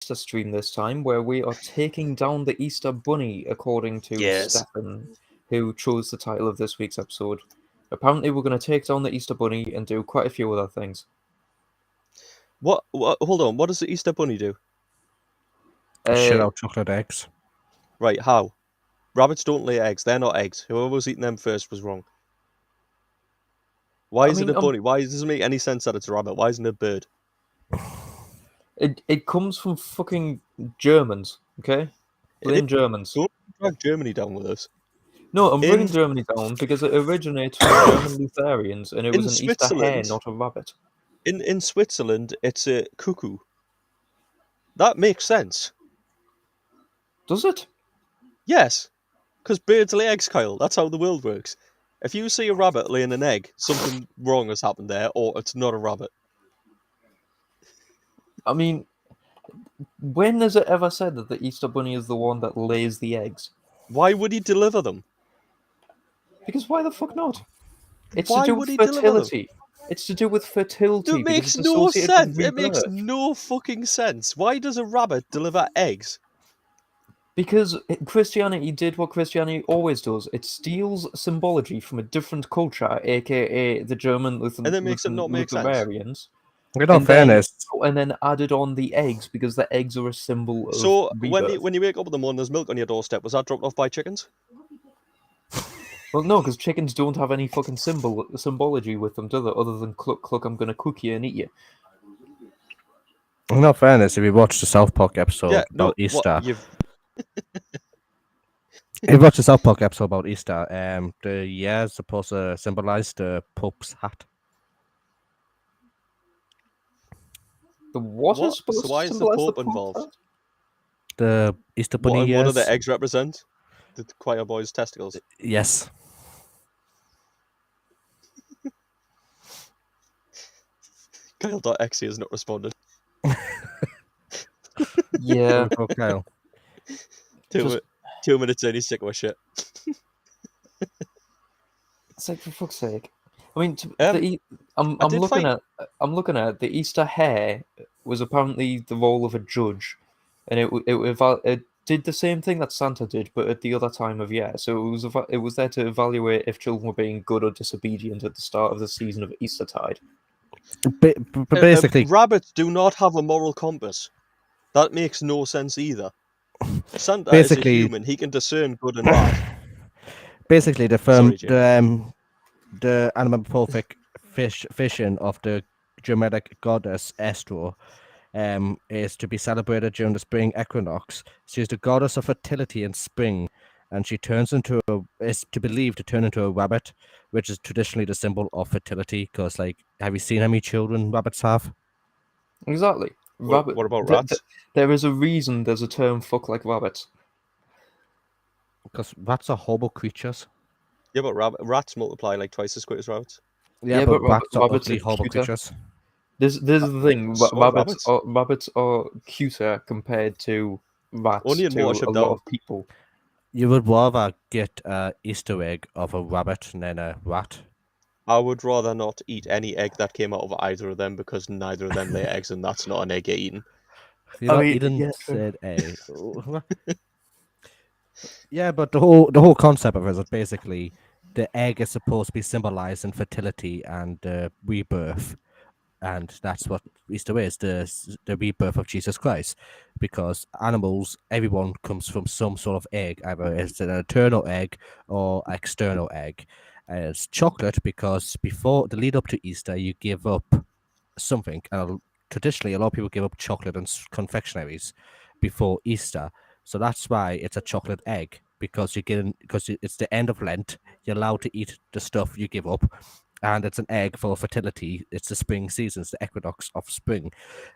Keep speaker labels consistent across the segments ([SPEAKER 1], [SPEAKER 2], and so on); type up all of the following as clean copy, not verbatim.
[SPEAKER 1] Easter stream this time, where we are taking down the Easter Bunny, according to
[SPEAKER 2] Yes.
[SPEAKER 1] Stefan, who chose the title of this week's episode. Apparently, we're going to take down the Easter Bunny and do quite a few other things.
[SPEAKER 2] What? Hold on. What does the Easter Bunny do?
[SPEAKER 3] Shit out chocolate eggs.
[SPEAKER 2] Right? How? Rabbits don't lay eggs. They're not eggs. Whoever was eating them first was wrong. Why is it a bunny? Why does it make any sense that it's a rabbit? Why isn't it a bird?
[SPEAKER 1] It comes from fucking Germans, okay? Blame Germans.
[SPEAKER 2] Don't drag Germany down with us.
[SPEAKER 1] No, I'm bringing Germany down because it originates from German Lutherans, and it was an Easter hare, not a rabbit.
[SPEAKER 2] In Switzerland, it's a cuckoo. That makes sense.
[SPEAKER 1] Does it?
[SPEAKER 2] Yes, because birds lay eggs, Kyle. That's how the world works. If you see a rabbit laying an egg, something wrong has happened there, or it's not a rabbit.
[SPEAKER 1] I mean, when has it ever said that the Easter Bunny is the one that lays the eggs?
[SPEAKER 2] Why would he deliver them?
[SPEAKER 1] Because why the fuck not? It's
[SPEAKER 2] Why
[SPEAKER 1] to do
[SPEAKER 2] would
[SPEAKER 1] with
[SPEAKER 2] he deliver
[SPEAKER 1] fertility. It's to do with fertility.
[SPEAKER 2] It makes no sense. It makes no fucking sense. Why does a rabbit deliver eggs?
[SPEAKER 1] Because Christianity did what Christianity always does. It steals symbology from a different culture, aka the German Lutherans.
[SPEAKER 3] In all fairness.
[SPEAKER 1] And then added on the eggs, because the eggs are a symbol of
[SPEAKER 2] So,
[SPEAKER 1] rebirth.
[SPEAKER 2] when you wake up in the morning, there's milk on your doorstep. Was that dropped off by chickens?
[SPEAKER 1] Well, no, because chickens don't have any fucking symbology with them, do they? Other than cluck, cluck, I'm gonna cook you and eat you.
[SPEAKER 3] In all fairness, if you watch the South Park episode about Easter... If you watch the South Park episode about Easter, the year is supposed to symbolize the Pope's hat.
[SPEAKER 1] The what is supposed
[SPEAKER 2] so why
[SPEAKER 1] to
[SPEAKER 2] is the Pope involved?
[SPEAKER 3] The Easter Bunny years.
[SPEAKER 2] What do the eggs represent? The choir boy's testicles?
[SPEAKER 3] Yes.
[SPEAKER 2] Kyle.exe has not responded.
[SPEAKER 1] Yeah.
[SPEAKER 3] Kyle.
[SPEAKER 2] 2 minutes in, he's sick of my shit.
[SPEAKER 1] It's like, for fuck's sake. I mean, I'm looking at the Easter hare was apparently the role of a judge, and it did the same thing that Santa did, but at the other time of year. So it was there to evaluate if children were being good or disobedient at the start of the season of Eastertide.
[SPEAKER 3] But basically,
[SPEAKER 2] rabbits do not have a moral compass. That makes no sense either. Santa is a human; he can discern good and bad.
[SPEAKER 3] Basically, the anamorphic vision of the Germanic goddess Esther is to be celebrated during the spring equinox. She is the goddess of fertility and spring, and she is believed to turn into a rabbit, which is traditionally the symbol of fertility. Because, have you seen how many children rabbits have?
[SPEAKER 1] Exactly.
[SPEAKER 2] What about rats?
[SPEAKER 1] There is a reason there's a term "fuck like rabbits."
[SPEAKER 3] Because rats are horrible creatures.
[SPEAKER 2] Yeah, but rats multiply like twice as quick as rabbits.
[SPEAKER 3] Yeah, but rats are ugly, horrible creatures.
[SPEAKER 1] This is the thing. Rabbits are cuter compared to rats
[SPEAKER 2] Only in
[SPEAKER 1] to a lot of people.
[SPEAKER 3] You would rather get an Easter egg of a rabbit than a rat?
[SPEAKER 2] I would rather not eat any egg that came out of either of them, because neither of them lay eggs, and that's not an egg you're eating.
[SPEAKER 3] You're not eating said egg. Yeah, but the whole concept of it is basically the egg is supposed to be symbolizing fertility and rebirth, and that's what Easter is, the rebirth of Jesus Christ. Because animals, everyone comes from some sort of egg, either it's an eternal egg or external egg. And it's chocolate because before the lead up to Easter, you give up something. Traditionally, a lot of people give up chocolate and confectionaries before Easter. So that's why it's a chocolate egg, because it's the end of Lent. You're allowed to eat the stuff you give up, and it's an egg for fertility. It's the spring season, it's the equinox of spring.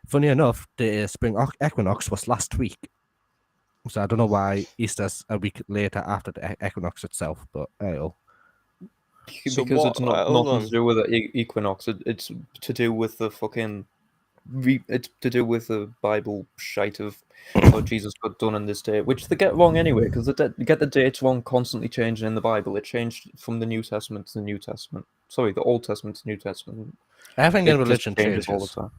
[SPEAKER 3] Funny enough, the spring equinox was last week, so I don't know why Easter's a week later after the equinox itself. But
[SPEAKER 1] because it's nothing to do with the equinox. It's to do with the fucking. It's to do with the Bible shite of what Jesus got done on this day, which they get wrong anyway, because they get the dates wrong, constantly changing in the Bible. It changed from the New Testament to the New Testament. Sorry, the Old Testament to New Testament.
[SPEAKER 3] Everything in religion changes
[SPEAKER 1] all the time.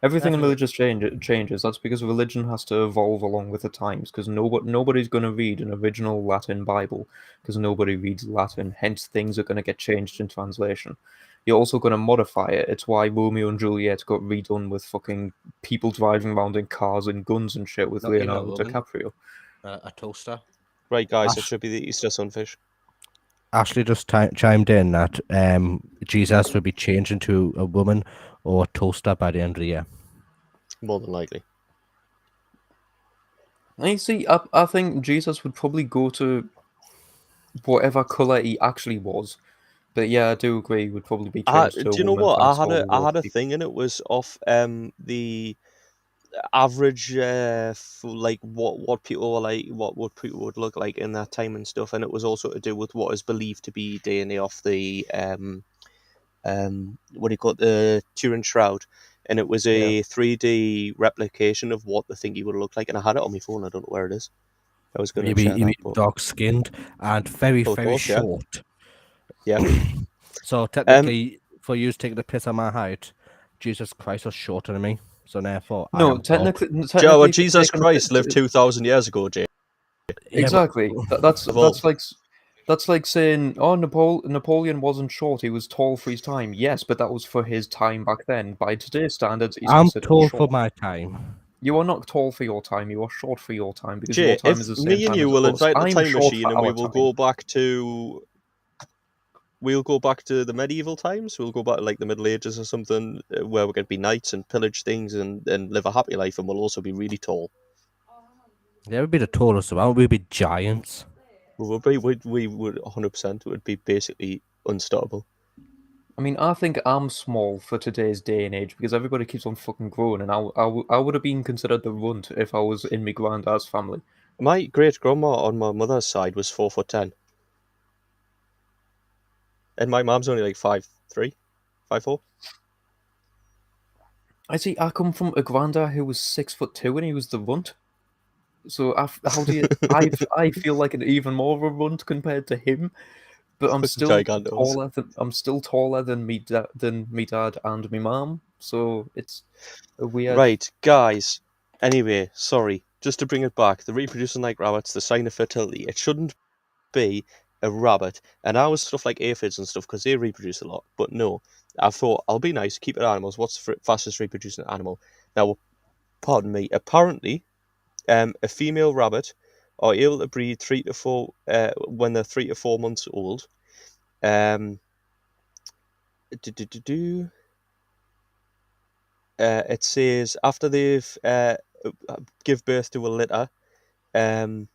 [SPEAKER 1] Everything in religious changes. That's because religion has to evolve along with the times. Because nobody's going to read an original Latin Bible because nobody reads Latin. Hence, things are going to get changed in translation. You're also going to modify it. It's why Romeo and Juliet got redone with fucking people driving around in cars and guns and shit with
[SPEAKER 3] Not in a
[SPEAKER 1] Leonardo
[SPEAKER 3] oven.
[SPEAKER 1] DiCaprio.
[SPEAKER 3] A toaster.
[SPEAKER 2] Right, guys, it should be the Easter sunfish.
[SPEAKER 3] Ashley just chimed in that Jesus will be changed into a woman or a toaster by the end of the year.
[SPEAKER 2] More than likely.
[SPEAKER 1] I see. I think Jesus would probably go to whatever color he actually was. But yeah, I do agree. He would probably be changed to a
[SPEAKER 2] Do you know
[SPEAKER 1] woman.
[SPEAKER 2] what?
[SPEAKER 1] Thanks
[SPEAKER 2] I had
[SPEAKER 1] for all
[SPEAKER 2] a
[SPEAKER 1] the
[SPEAKER 2] I
[SPEAKER 1] work
[SPEAKER 2] had a
[SPEAKER 1] people-
[SPEAKER 2] thing, and it was off the average like what people were like, what people would look like in that time and stuff, and it was also to do with what is believed to be DNA off the what do you call it, the Turin Shroud, and it was a 3D replication of what the thingy would look like, and I had it on my phone. I don't know where it is. I was going to share that, but
[SPEAKER 3] dark skinned and very
[SPEAKER 2] Oh,
[SPEAKER 3] very
[SPEAKER 2] course, yeah.
[SPEAKER 3] short.
[SPEAKER 2] yeah.
[SPEAKER 3] So technically, for you taking the piss on my height, Jesus Christ was shorter than me. So therefore, I
[SPEAKER 1] No,
[SPEAKER 3] am tall.
[SPEAKER 2] Joe,
[SPEAKER 1] technically,
[SPEAKER 2] Jesus
[SPEAKER 1] taken-
[SPEAKER 2] Christ lived 2,000 years ago, Jay.
[SPEAKER 3] Yeah, but-
[SPEAKER 1] Exactly. That's
[SPEAKER 2] Evolved.
[SPEAKER 1] like saying, oh, Napoleon wasn't short; he was tall for his time. Yes, but that was for his time back then. By today's standards, he's
[SPEAKER 3] I'm
[SPEAKER 1] considered
[SPEAKER 3] tall
[SPEAKER 1] short.
[SPEAKER 3] for my time.
[SPEAKER 1] You are not tall for your time. You are short for your time because
[SPEAKER 2] Jay,
[SPEAKER 1] your time
[SPEAKER 2] if
[SPEAKER 1] is the same
[SPEAKER 2] me and
[SPEAKER 1] time
[SPEAKER 2] you
[SPEAKER 1] as
[SPEAKER 2] will
[SPEAKER 1] us.
[SPEAKER 2] invite the
[SPEAKER 1] I'm
[SPEAKER 2] time
[SPEAKER 1] short
[SPEAKER 2] machine
[SPEAKER 1] for
[SPEAKER 2] and we
[SPEAKER 1] our
[SPEAKER 2] will
[SPEAKER 1] time.
[SPEAKER 2] go back to the medieval times. We'll go back to like the Middle Ages or something, where we're going to be knights and pillage things and live a happy life, and we'll also be really tall.
[SPEAKER 3] Yeah, we'd be the tallest around. We'd be giants.
[SPEAKER 2] We would 100%. It would be basically unstoppable.
[SPEAKER 1] I mean, I think I'm small for today's day and age because everybody keeps on fucking growing, and I would have been considered the runt if I was in my granddad's family.
[SPEAKER 2] My great grandma on my mother's side was 4'10", and my mom's only like 5'3", 5'4".
[SPEAKER 1] I see. I come from a granddad who was 6'2" and he was the runt. So how do you? I feel like an even more of a runt compared to him, but I'm still
[SPEAKER 2] Gigantos.
[SPEAKER 1] taller than me dad and me mom. So it's a weird.
[SPEAKER 2] Right, guys. Anyway, sorry. Just to bring it back, the reproducing like rabbits, the sign of fertility. It shouldn't be a rabbit. And I was stuff like aphids and stuff because they reproduce a lot. But no, I thought I'll be nice, keep it animals. What's the fastest reproducing animal? Now, pardon me. Apparently, a female rabbit are able to breed 3 to 4 when they're 3 to 4 months old. It says after they've give birth to a litter, they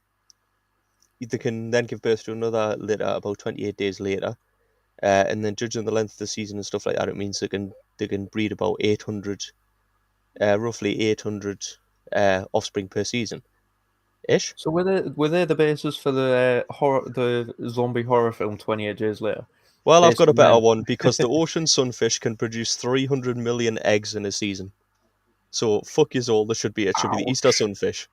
[SPEAKER 2] can then give birth to another litter about 28 days later, and then judging the length of the season and stuff like that, it means they can breed about 800, roughly 800 offspring per season, ish.
[SPEAKER 1] So were they the basis for the zombie horror film 28 Days Later?
[SPEAKER 2] Well, I've got a
[SPEAKER 1] Basically,
[SPEAKER 2] better
[SPEAKER 1] man.
[SPEAKER 2] one because the ocean sunfish can produce 300 million eggs in a season. So fuck yous all. It should be the Easter
[SPEAKER 1] Ouch.
[SPEAKER 2] sunfish.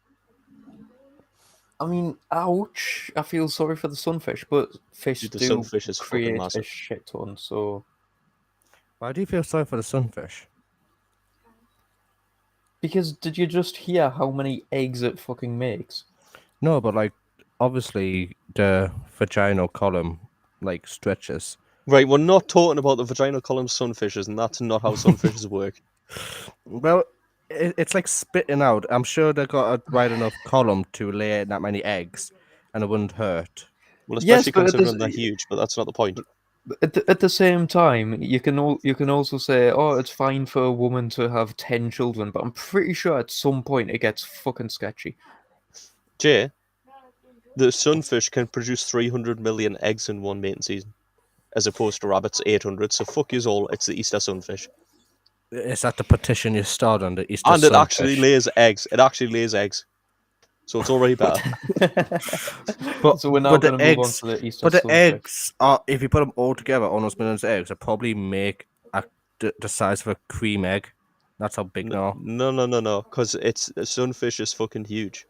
[SPEAKER 1] I mean, ouch! I feel sorry for the sunfish, but fish
[SPEAKER 2] Dude, the
[SPEAKER 1] do
[SPEAKER 2] sunfish is fucking
[SPEAKER 1] create a
[SPEAKER 2] massive.
[SPEAKER 1] shit ton. So
[SPEAKER 3] Why do you feel sorry for the sunfish?
[SPEAKER 1] because did you just hear how many eggs it fucking makes?
[SPEAKER 3] No, but like obviously the vaginal column like stretches.
[SPEAKER 2] Right, we're not talking about the vaginal column sunfishes, and that's not how sunfishes work.
[SPEAKER 3] Well, it's like spitting out. I'm sure they got a wide enough column to lay that many eggs, and it wouldn't hurt.
[SPEAKER 2] Well,
[SPEAKER 1] Yes,
[SPEAKER 2] especially
[SPEAKER 1] but
[SPEAKER 2] considering they're huge, but that's not the point.
[SPEAKER 1] At the same time, you can also say, oh, it's fine for a woman to have 10 children, but I'm pretty sure at some point it gets fucking sketchy.
[SPEAKER 2] Jay, the sunfish can produce 300 million eggs in one mating season, as opposed to rabbits 800. So fuck yous all. It's the Easter sunfish,
[SPEAKER 3] Is that the petition you started on the Easter
[SPEAKER 2] and it
[SPEAKER 3] sunfish?
[SPEAKER 2] actually lays eggs. It actually lays eggs, so it's already better.
[SPEAKER 1] So we're now
[SPEAKER 3] but the
[SPEAKER 1] going to move on
[SPEAKER 3] eggs-
[SPEAKER 1] to the Easter
[SPEAKER 3] But the
[SPEAKER 1] sunfish.
[SPEAKER 3] eggs are, if you put them all together, almost millions of eggs, they probably make the size of a cream egg. That's how big they are.
[SPEAKER 2] No, because the sunfish is fucking huge.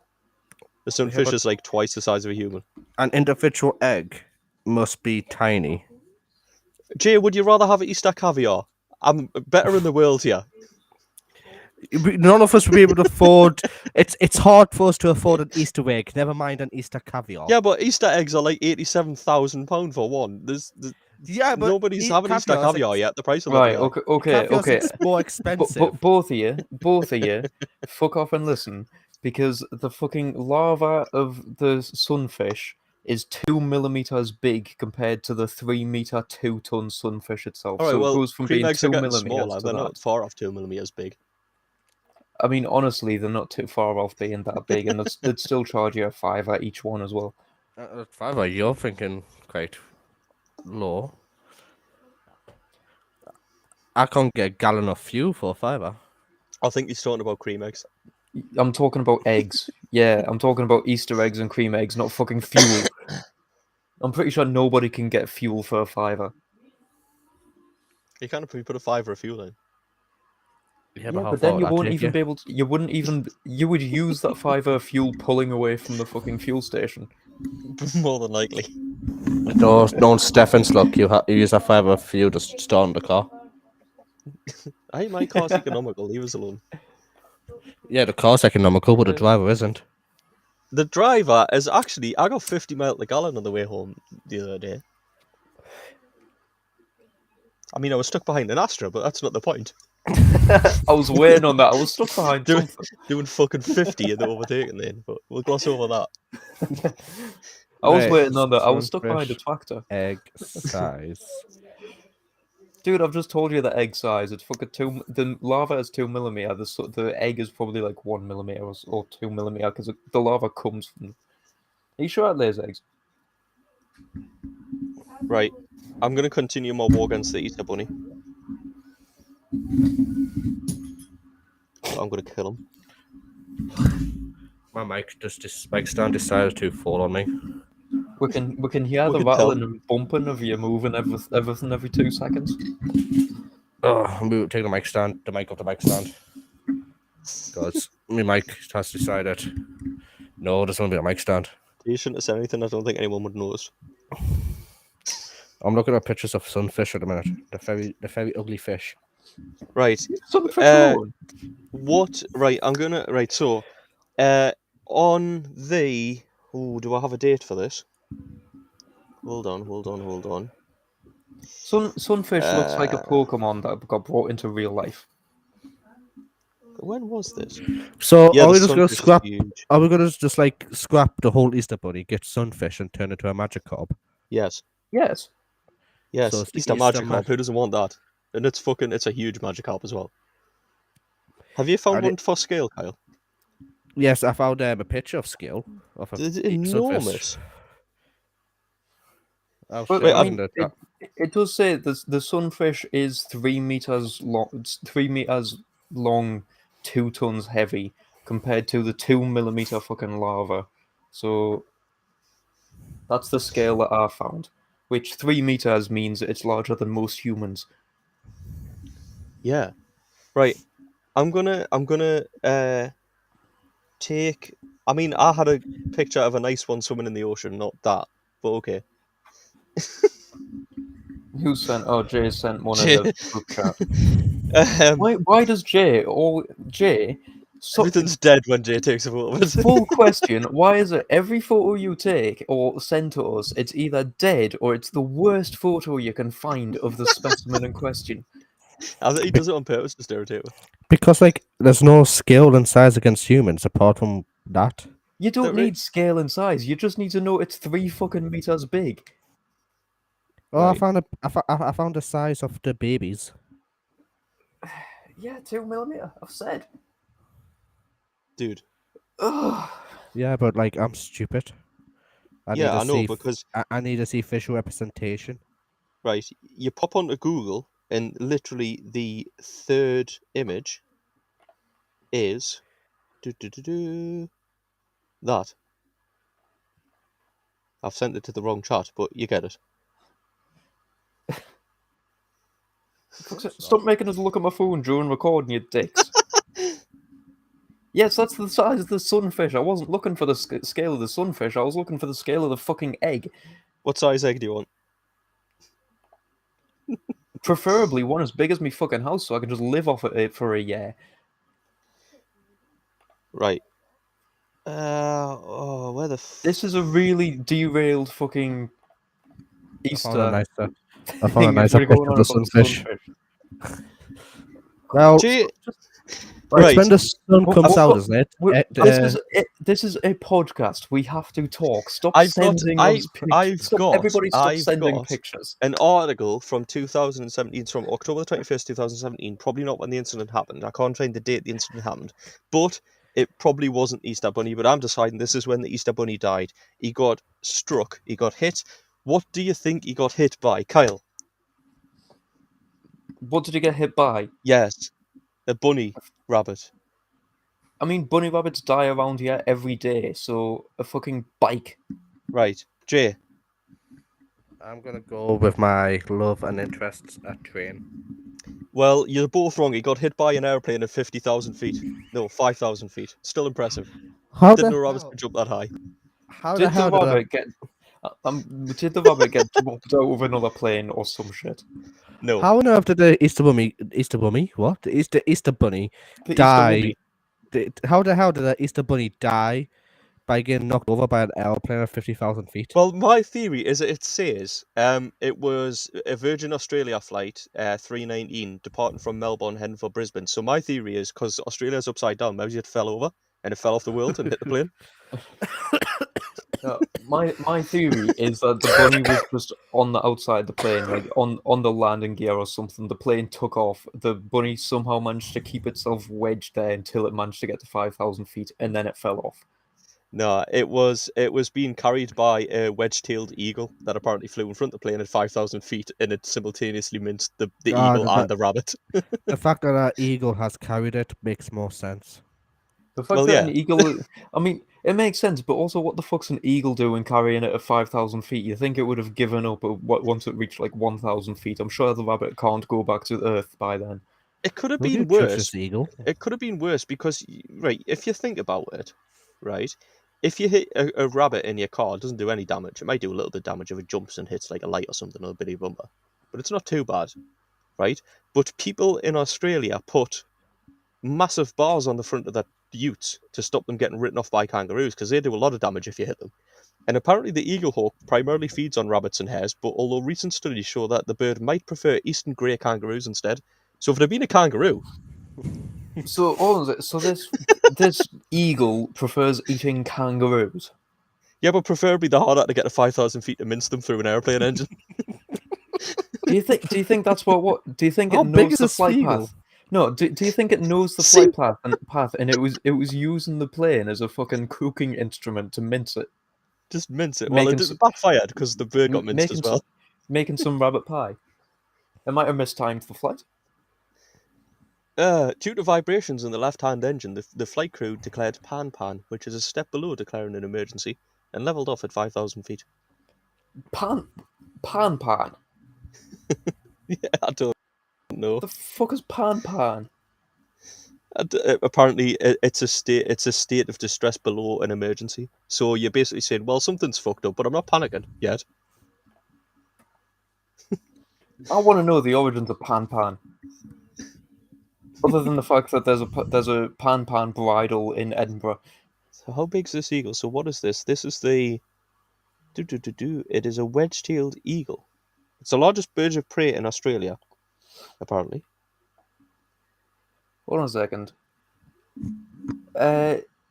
[SPEAKER 2] The sunfish
[SPEAKER 3] but-
[SPEAKER 2] is like twice the size of a human.
[SPEAKER 3] An individual egg must be tiny.
[SPEAKER 2] Jay, would you rather have Easter caviar? I'm better in the world here.
[SPEAKER 3] None of us will be able to afford. It's hard for us to afford an Easter egg. Never mind an Easter caviar.
[SPEAKER 2] Yeah, but Easter eggs are like £87,000 for one.
[SPEAKER 3] Yeah, but
[SPEAKER 2] nobody's having Easter
[SPEAKER 3] caviar's
[SPEAKER 2] caviar yet. The price of
[SPEAKER 1] Right,
[SPEAKER 2] it.
[SPEAKER 3] caviar's more expensive.
[SPEAKER 1] Both of you, fuck off and listen, because the fucking larva of the sunfish is 2 millimeters big compared to the 3 meter 2 ton sunfish itself.
[SPEAKER 2] All right,
[SPEAKER 1] So
[SPEAKER 2] well,
[SPEAKER 1] it goes from
[SPEAKER 2] cream
[SPEAKER 1] being
[SPEAKER 2] eggs are
[SPEAKER 1] 2
[SPEAKER 2] getting
[SPEAKER 1] millimeters
[SPEAKER 2] smaller.
[SPEAKER 1] to
[SPEAKER 2] They're
[SPEAKER 1] that.
[SPEAKER 2] not far off 2 millimeters big.
[SPEAKER 1] I mean, honestly, they're not too far off being that big, and they'd still charge you a £5 each one as well.
[SPEAKER 3] £5, you're thinking quite low. I can't get a gallon of fuel for £5.
[SPEAKER 2] I think he's talking about cream eggs.
[SPEAKER 1] I'm talking about eggs. Yeah, I'm talking about Easter eggs and cream eggs, not fucking fuel. I'm pretty sure nobody can get fuel for a £5.
[SPEAKER 2] You can't put a fiver of fuel in.
[SPEAKER 3] Yeah,
[SPEAKER 1] But then you won't even be able to. You wouldn't even. You would use that £5 fuel pulling away from the fucking fuel station.
[SPEAKER 2] More than likely.
[SPEAKER 3] Don't Stefan's luck. You use a £5 fuel to start the car.
[SPEAKER 2] Hey, my car's economical. Leave us alone.
[SPEAKER 3] Yeah, the car's economical, but the driver isn't.
[SPEAKER 2] The driver is actually. I got 50 miles per gallon on the way home the other day. I mean, I was stuck behind an Astra, but that's not the point.
[SPEAKER 1] I was waiting on that. I was stuck behind
[SPEAKER 2] doing fucking 50 in the overtaking lane, but we'll gloss over that.
[SPEAKER 1] I was waiting on that. I was stuck behind a tractor.
[SPEAKER 3] Egg size.
[SPEAKER 1] Dude, I've just told you the egg size. It's fucking 2. The larva is 2 millimeter. The egg is probably like 1 millimeter or 2 millimeter because the larva comes from. Are you sure it lays eggs?
[SPEAKER 2] Right. I'm going to continue my war against the Easter Bunny. I'm going to kill him.
[SPEAKER 3] My mic stand decided to fall on me.
[SPEAKER 1] We can hear the rattling and bumping of you moving everything every 2 seconds.
[SPEAKER 3] Oh, take the mic off the mic stand. Because my mic has decided. No, there's going to be a mic stand.
[SPEAKER 2] You shouldn't have said anything. I don't think anyone would notice.
[SPEAKER 3] I'm looking at pictures of sunfish at the minute. The very ugly fish.
[SPEAKER 2] Right. What? Right. I'm gonna. Right. So, on the. Oh, do I have a date for this? Hold on.
[SPEAKER 1] Sunfish looks like a Pokemon that got brought into real life.
[SPEAKER 2] When was this?
[SPEAKER 3] So are we just gonna scrap? Are we gonna just like scrap the whole Easter Bunny, get sunfish, and turn it into a Magikarp?
[SPEAKER 2] Yes. So Easter Magikarp. Who doesn't want that? And it's a huge Magikarp as well. Have you found one for scale, Kyle?
[SPEAKER 3] Yes, I found a picture of scale.
[SPEAKER 2] It's enormous.
[SPEAKER 1] It does say the sunfish is 3 meters long. It's 3 meters long, 2 tons heavy, compared to the 2 millimeter fucking larva. So that's the scale that I found. Which 3 meters means it's larger than most humans.
[SPEAKER 2] Yeah. Right. I'm gonna take. I mean, I had a picture of a nice one swimming in the ocean, not that, but okay.
[SPEAKER 1] Who sent? Oh, Jay sent one in the group chat. Why does Jay?
[SPEAKER 2] Everything's dead when Jay takes a photo.
[SPEAKER 1] Full question: why is it every photo you take or send to us, it's either dead or it's the worst photo you can find of the specimen in question?
[SPEAKER 2] I think he does it on purpose to irritate me.
[SPEAKER 3] Because there's no scale and size against humans apart from that.
[SPEAKER 1] You don't need scale and size. You just need to know it's 3 fucking meters big.
[SPEAKER 3] Oh, right. I found the size of the babies.
[SPEAKER 1] Yeah, 2 millimeter. I've said.
[SPEAKER 2] Dude.
[SPEAKER 1] Ugh.
[SPEAKER 3] Yeah, but I'm stupid. I know because I need to see visual representation.
[SPEAKER 2] Right, you pop onto Google and literally the third image is that. I've sent it to the wrong chat, but you get it.
[SPEAKER 1] Stop making us look at my phone during recording, you dicks. Yes, that's the size of the sunfish. I wasn't looking for the scale of the sunfish. I was looking for the scale of the fucking egg.
[SPEAKER 2] What size egg do you want?
[SPEAKER 1] Preferably one as big as me fucking house so I can just live off it for a year.
[SPEAKER 2] Right. Where the
[SPEAKER 1] This is a really derailed fucking
[SPEAKER 3] I found a
[SPEAKER 1] Easter
[SPEAKER 3] nicer, I found a
[SPEAKER 1] thing if
[SPEAKER 3] nicer
[SPEAKER 1] we're
[SPEAKER 3] picture
[SPEAKER 1] going
[SPEAKER 3] of
[SPEAKER 1] on
[SPEAKER 3] the
[SPEAKER 1] about the
[SPEAKER 3] sunfish.
[SPEAKER 1] sunfish.
[SPEAKER 3] Well,
[SPEAKER 2] Jay,
[SPEAKER 3] it's when
[SPEAKER 2] right.
[SPEAKER 3] the sun
[SPEAKER 1] Well,
[SPEAKER 3] comes
[SPEAKER 1] well,
[SPEAKER 3] out,
[SPEAKER 1] well,
[SPEAKER 3] isn't it?
[SPEAKER 1] This is a podcast. We have to talk. Stop
[SPEAKER 2] I've got
[SPEAKER 1] sending us pictures. Stop, everybody stop
[SPEAKER 2] I've
[SPEAKER 1] sending
[SPEAKER 2] got
[SPEAKER 1] pictures.
[SPEAKER 2] an article from 2017. It's from October the 21st, 2017. Probably not when the incident happened. I can't find the date the incident happened, but it probably wasn't Easter Bunny. But I'm deciding this is when the Easter Bunny died. He got struck. He got hit. What do you think he got hit by, Kyle?
[SPEAKER 1] What did he get hit by?
[SPEAKER 2] Yes, a bunny rabbit.
[SPEAKER 1] I mean, bunny rabbits die around here every day, so a fucking bike.
[SPEAKER 2] Right, Jay.
[SPEAKER 3] I'm gonna go with my love and interests at train.
[SPEAKER 2] Well, you're both wrong. He got hit by an airplane at 50,000 feet. No, 5,000 feet. Still impressive.
[SPEAKER 3] How
[SPEAKER 2] Didn't
[SPEAKER 3] the
[SPEAKER 2] know rabbits
[SPEAKER 3] hell?
[SPEAKER 2] could jump that high.
[SPEAKER 3] How the
[SPEAKER 1] Did the
[SPEAKER 3] hell did
[SPEAKER 1] rabbit get? Did the rabbit get dropped out of another plane or some shit?
[SPEAKER 2] No.
[SPEAKER 3] How on earth did the Easter Bunny? What? The Easter Bunny
[SPEAKER 1] The
[SPEAKER 3] die?
[SPEAKER 1] Easter
[SPEAKER 3] How the hell did the Easter Bunny die by getting knocked over by an airplane at 50,000 feet?
[SPEAKER 2] Well, my theory is that it says it was a Virgin Australia flight 319 departing from Melbourne heading for Brisbane. So my theory is because Australia's upside down, maybe it fell over and it fell off the world and hit the plane.
[SPEAKER 1] My theory is that the bunny was just on the outside the plane, like on the landing gear or something. The plane took off. The bunny somehow managed to keep itself wedged there until it managed to get to 5,000 feet, and then it fell off.
[SPEAKER 2] No, it was being carried by a wedge-tailed eagle that apparently flew in front of the plane at 5,000 feet, and it simultaneously minced the eagle and the rabbit.
[SPEAKER 3] The fact that an eagle has carried it makes more sense.
[SPEAKER 1] The fact that an eagle, I mean, it makes sense, but also what the fuck's an eagle doing carrying it at 5,000 feet? You think it would have given up once it reached like 1,000 feet? I'm sure the rabbit can't go back to Earth by then.
[SPEAKER 2] It could have
[SPEAKER 3] Would you
[SPEAKER 2] been
[SPEAKER 3] trust
[SPEAKER 2] worse.
[SPEAKER 3] this eagle?
[SPEAKER 2] It could have been worse because, right, if you think about it, right, if you hit a rabbit in your car, it doesn't do any damage. It might do a little bit of damage if it jumps and hits like a light or something or a bitty bumper, but it's not too bad, right? But people in Australia put massive bars on the front of their utes to stop them getting written off by kangaroos because they do a lot of damage if you hit them. And apparently the eagle hawk primarily feeds on rabbits and hares, but although recent studies show that the bird might prefer eastern grey kangaroos instead. So if it had been a kangaroo...
[SPEAKER 1] So this eagle prefers eating kangaroos?
[SPEAKER 2] Yeah, but preferably they're harder to get to 5,000 feet to mince them through an airplane engine.
[SPEAKER 1] Do you think that's what do you think
[SPEAKER 3] How
[SPEAKER 1] it
[SPEAKER 3] big
[SPEAKER 1] knows
[SPEAKER 3] is
[SPEAKER 1] the
[SPEAKER 3] this
[SPEAKER 1] flight
[SPEAKER 3] eagle?
[SPEAKER 1] path? No, do you think it knows the
[SPEAKER 2] See-
[SPEAKER 1] flight path and it was using the plane as a fucking cooking instrument to mince it?
[SPEAKER 2] Just mince it. Well, it
[SPEAKER 1] Making
[SPEAKER 2] backfired because the bird got minced as well.
[SPEAKER 1] Making some rabbit pie. It might have mistimed the flight.
[SPEAKER 2] Due to vibrations in the left-hand engine, the flight crew declared pan, which is a step below declaring an emergency, and levelled off at 5,000 feet.
[SPEAKER 1] Pan.
[SPEAKER 2] Yeah, I don't know.
[SPEAKER 1] The fuck is pan?
[SPEAKER 2] Apparently, it's a state of distress below an emergency. So you're basically saying, well, something's fucked up, but I'm not panicking yet.
[SPEAKER 1] I want to know the origins of pan. Other than the fact that there's a pan bridle in Edinburgh.
[SPEAKER 2] So how big's this eagle? So what is this? This is the... It is a wedge-tailed eagle. It's the largest bird of prey in Australia, apparently.
[SPEAKER 1] Hold on a second.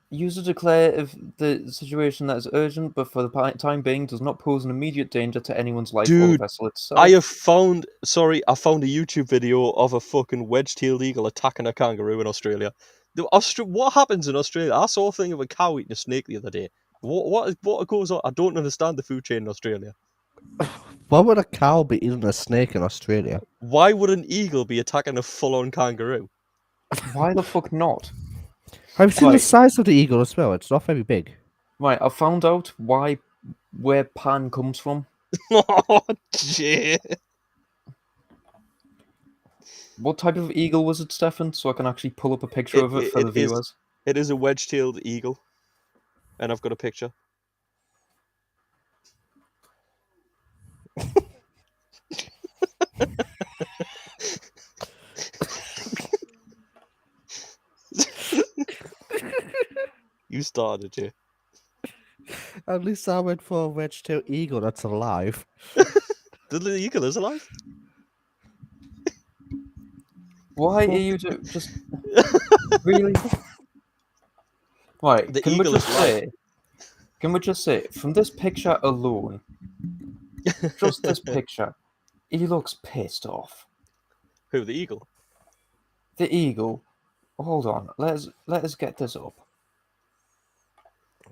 [SPEAKER 1] User declare if the situation that is urgent, but for the time being does not pose an immediate danger to anyone's life or the vessel itself.
[SPEAKER 2] I found a YouTube video of a fucking wedge-tailed eagle attacking a kangaroo in Australia. What happens in Australia? I saw a thing of a cow eating a snake the other day. What goes on? I don't understand the food chain in Australia.
[SPEAKER 3] Why would a cow be eating a snake in Australia?
[SPEAKER 2] Why would an eagle be attacking a full-on kangaroo?
[SPEAKER 1] Why the fuck not?
[SPEAKER 3] Have you seen the size of the eagle as well? It's not very big.
[SPEAKER 1] Right, I found out where pan comes from.
[SPEAKER 2] Oh, Jay.
[SPEAKER 1] What type of eagle was it, Stefan? So I can actually pull up a picture of it for the viewers.
[SPEAKER 2] It is a wedge-tailed eagle. And I've got a picture. You started, you.
[SPEAKER 3] At least I went for a vegetarian eagle that's alive.
[SPEAKER 2] The eagle is alive.
[SPEAKER 1] Why are you just really? Right,
[SPEAKER 2] The
[SPEAKER 1] can we
[SPEAKER 2] eagle
[SPEAKER 1] just
[SPEAKER 2] is alive.
[SPEAKER 1] say? Can we just say from this picture alone, just this picture, he looks pissed off.
[SPEAKER 2] Who, the eagle?
[SPEAKER 1] The eagle. Hold on, let us get this up.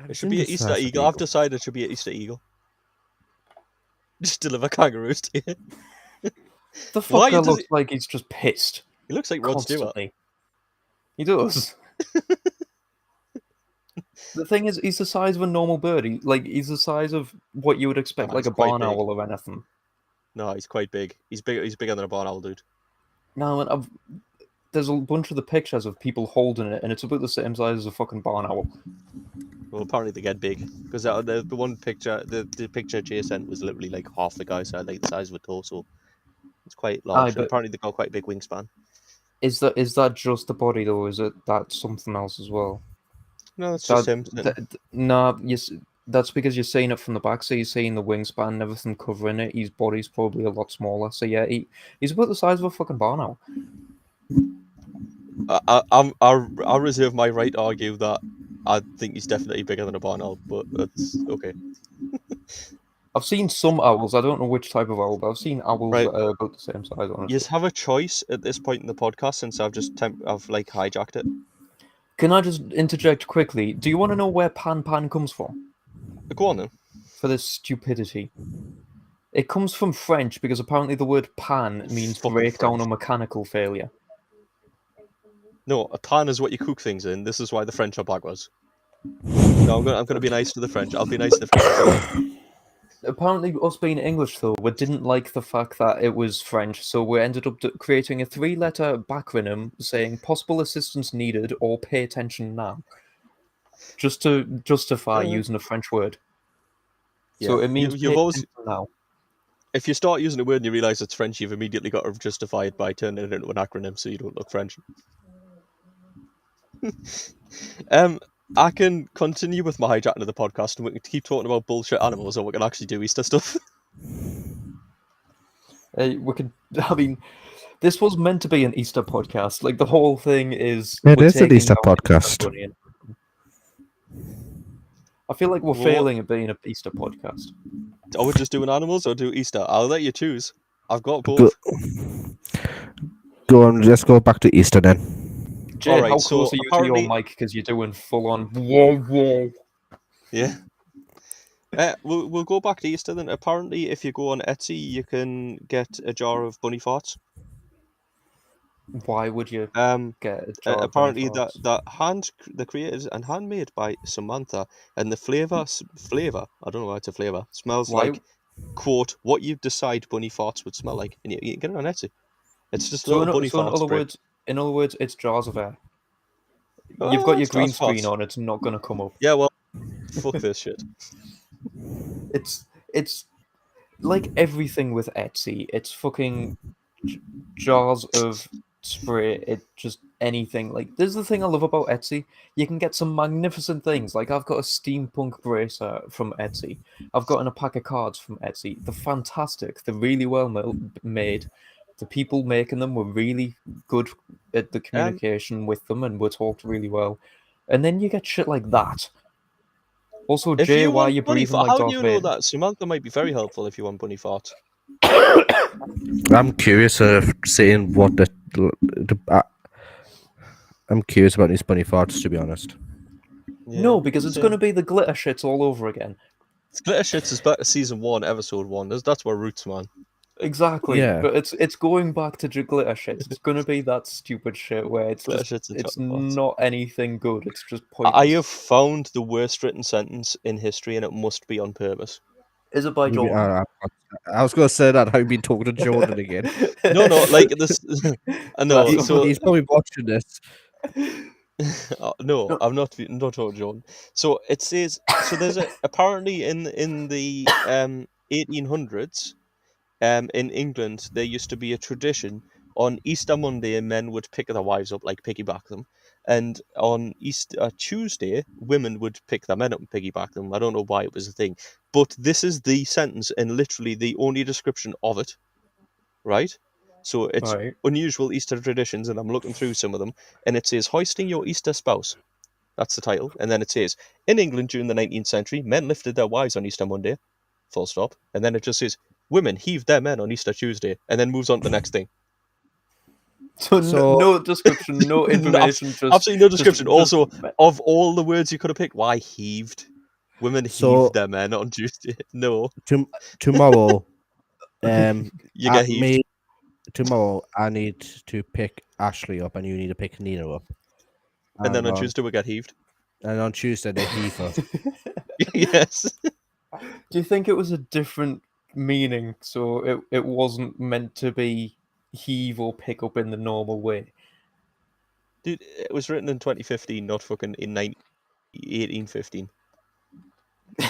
[SPEAKER 2] It should be an Easter eagle. I've decided it should be an Easter eagle. Just deliver kangaroos to you.
[SPEAKER 1] The
[SPEAKER 2] Why
[SPEAKER 1] fucker
[SPEAKER 2] does
[SPEAKER 1] looks like he's just pissed.
[SPEAKER 2] He looks like Rod Stewart.
[SPEAKER 1] Constantly. He does. The thing is, he's the size of a normal bird. He's the size of what you would expect,
[SPEAKER 2] Nah,
[SPEAKER 1] like
[SPEAKER 2] he's
[SPEAKER 1] a
[SPEAKER 2] quite
[SPEAKER 1] barn
[SPEAKER 2] big.
[SPEAKER 1] owl or anything.
[SPEAKER 2] No, he's quite big. He's bigger than a barn owl, dude.
[SPEAKER 1] No, and there's a bunch of the pictures of people holding it, and it's about the same size as a fucking barn owl.
[SPEAKER 2] Well, apparently they get big because the one picture, the picture Jay sent was literally like half the guy's size, like the size of a torso. It's quite large. And
[SPEAKER 1] but
[SPEAKER 2] apparently they got quite a big wingspan.
[SPEAKER 1] is that just the body though? Or is it that something else as well?
[SPEAKER 2] No, it's just him.
[SPEAKER 1] No, yes, that's because you're seeing it from the back, so you're seeing the wingspan and everything covering it. His body's probably a lot smaller. So yeah, he's about the size of a fucking barn owl.
[SPEAKER 2] I'll reserve my right to argue that I think he's definitely bigger than a barn owl, but that's okay.
[SPEAKER 1] I've seen some owls. I don't know which type of owl, but I've seen owls
[SPEAKER 2] Right.
[SPEAKER 1] that are about the same size. Honestly.
[SPEAKER 2] You have a choice at this point in the podcast since I've hijacked it.
[SPEAKER 1] Can I just interject quickly? Do you want to know where pan comes from?
[SPEAKER 2] Go on then.
[SPEAKER 1] For this stupidity. It comes from French because apparently the word pan means
[SPEAKER 2] Fucking
[SPEAKER 1] breakdown
[SPEAKER 2] French.
[SPEAKER 1] or mechanical failure.
[SPEAKER 2] No, a pan is what you cook things in. This is why the French are backwards. No, I'm gonna be nice to the French. I'll be nice to the French.
[SPEAKER 1] Apparently, us being English, though, we didn't like the fact that it was French, so we ended up creating a 3-letter backronym saying possible assistance needed or pay attention now. Just to justify using a French word.
[SPEAKER 2] Yeah.
[SPEAKER 1] So it means
[SPEAKER 2] you've
[SPEAKER 1] pay
[SPEAKER 2] always,
[SPEAKER 1] attention now.
[SPEAKER 2] if you start using a word and you realise it's French, you've immediately got to justify it by turning it into an acronym so you don't look French. I can continue with my hijacking of the podcast and we can keep talking about bullshit animals, or we can actually do Easter stuff.
[SPEAKER 1] We could. I mean, this was meant to be an Easter podcast. Like the whole thing is.
[SPEAKER 3] It
[SPEAKER 1] we're
[SPEAKER 3] is an
[SPEAKER 1] taking
[SPEAKER 3] Easter
[SPEAKER 1] down
[SPEAKER 3] podcast.
[SPEAKER 1] Bunny and- I feel like we're
[SPEAKER 2] Well,
[SPEAKER 1] failing at being an Easter podcast.
[SPEAKER 2] Are we just doing animals or do Easter? I'll let you choose. I've got both.
[SPEAKER 3] Go on, let's go back to Easter then.
[SPEAKER 1] Jay,
[SPEAKER 2] Alright,
[SPEAKER 1] how
[SPEAKER 2] so
[SPEAKER 1] close are you to
[SPEAKER 2] apparently-
[SPEAKER 1] your mic? Because you're doing full on. Whoa.
[SPEAKER 2] Yeah. We'll go back to Easter then. Apparently, if you go on Etsy, you can get a jar of bunny farts.
[SPEAKER 1] Why would you get a jar of
[SPEAKER 2] Apparently,
[SPEAKER 1] bunny farts?
[SPEAKER 2] the created and handmade by Samantha, and the flavor. I don't know why it's a flavor. Smells
[SPEAKER 1] Why-
[SPEAKER 2] like, quote, what you decide bunny farts would smell like, and you can get it on Etsy. It's just
[SPEAKER 1] So
[SPEAKER 2] little bunny
[SPEAKER 1] in
[SPEAKER 2] farts.
[SPEAKER 1] other words, it's jars of air. You've got your
[SPEAKER 2] it's
[SPEAKER 1] green
[SPEAKER 2] jars of
[SPEAKER 1] screen
[SPEAKER 2] farts.
[SPEAKER 1] on. It's not going to come up.
[SPEAKER 2] Yeah, well, fuck this shit.
[SPEAKER 1] It's like everything with Etsy. It's fucking jars of spray. It just anything. Like this is the thing I love about Etsy. You can get some magnificent things. Like I've got a steampunk bracer from Etsy. I've gotten a pack of cards from Etsy. They're fantastic. They're really well made. The people making them were really good at the communication with them and were talked really well. And then you get shit like that. Also,
[SPEAKER 2] If
[SPEAKER 1] Jay,
[SPEAKER 2] you
[SPEAKER 1] why are
[SPEAKER 2] want
[SPEAKER 1] you
[SPEAKER 2] bunny
[SPEAKER 1] breathing
[SPEAKER 2] fart,
[SPEAKER 1] like
[SPEAKER 2] how
[SPEAKER 1] Darth
[SPEAKER 2] do you know
[SPEAKER 1] Vader?
[SPEAKER 2] that? Samantha might be very helpful if you want bunny farts.
[SPEAKER 3] I'm curious of seeing what I'm curious about these bunny farts, to be honest.
[SPEAKER 1] No, because it's going to be the glitter shits all over again.
[SPEAKER 2] Glitter Shits is back to season 1, episode 1. That's where roots, man.
[SPEAKER 1] Exactly.
[SPEAKER 3] Yeah.
[SPEAKER 1] But it's going back to glitter shits. It's going to be that stupid shit where it's
[SPEAKER 2] Glitter
[SPEAKER 1] just
[SPEAKER 2] shits and
[SPEAKER 1] it's
[SPEAKER 2] chocolate farts.
[SPEAKER 1] not anything good. It's just pointless.
[SPEAKER 2] I have found the worst written sentence in history, and it must be on purpose.
[SPEAKER 1] Is it by Jordan?
[SPEAKER 3] I was going to say that. I've been talking to Jordan again.
[SPEAKER 2] No, like this. No,
[SPEAKER 1] That's
[SPEAKER 2] so
[SPEAKER 3] He's probably watching this.
[SPEAKER 2] no, I'm not talking Jordan. So it says there's apparently in the 1800s, in England there used to be a tradition on Easter Monday, and men would pick their wives up, like piggyback them, And on Tuesday, women would pick their men up and piggyback them. I don't know why it was a thing, but this is the sentence and literally the only description of it, right? So it's
[SPEAKER 1] Right.
[SPEAKER 2] unusual Easter traditions, and I'm looking through some of them, and it says hoisting your Easter spouse. That's the title, and then it says in England during the 19th century, men lifted their wives on Easter Monday, full stop, and then it just says women heaved their men on Easter Tuesday, and then moves on to the next thing.
[SPEAKER 1] So,
[SPEAKER 3] So-
[SPEAKER 1] no description, no information, just
[SPEAKER 2] Absolutely no description. Also,
[SPEAKER 1] just-
[SPEAKER 2] of all the words you could have picked, why heaved? Women
[SPEAKER 3] So-
[SPEAKER 2] heaved their men on Tuesday. No,
[SPEAKER 3] Tomorrow,
[SPEAKER 2] you get heaved.
[SPEAKER 3] tomorrow, I need to pick Ashley up, and you need to pick Nina up.
[SPEAKER 2] And then on Tuesday we get heaved.
[SPEAKER 3] And on Tuesday, they heave her.
[SPEAKER 2] Yes.
[SPEAKER 1] Do you think it was a different meaning, so it wasn't meant to be heave or pick up in the normal way?
[SPEAKER 2] Dude, it was written in 2015, not fucking in 1815.
[SPEAKER 1] I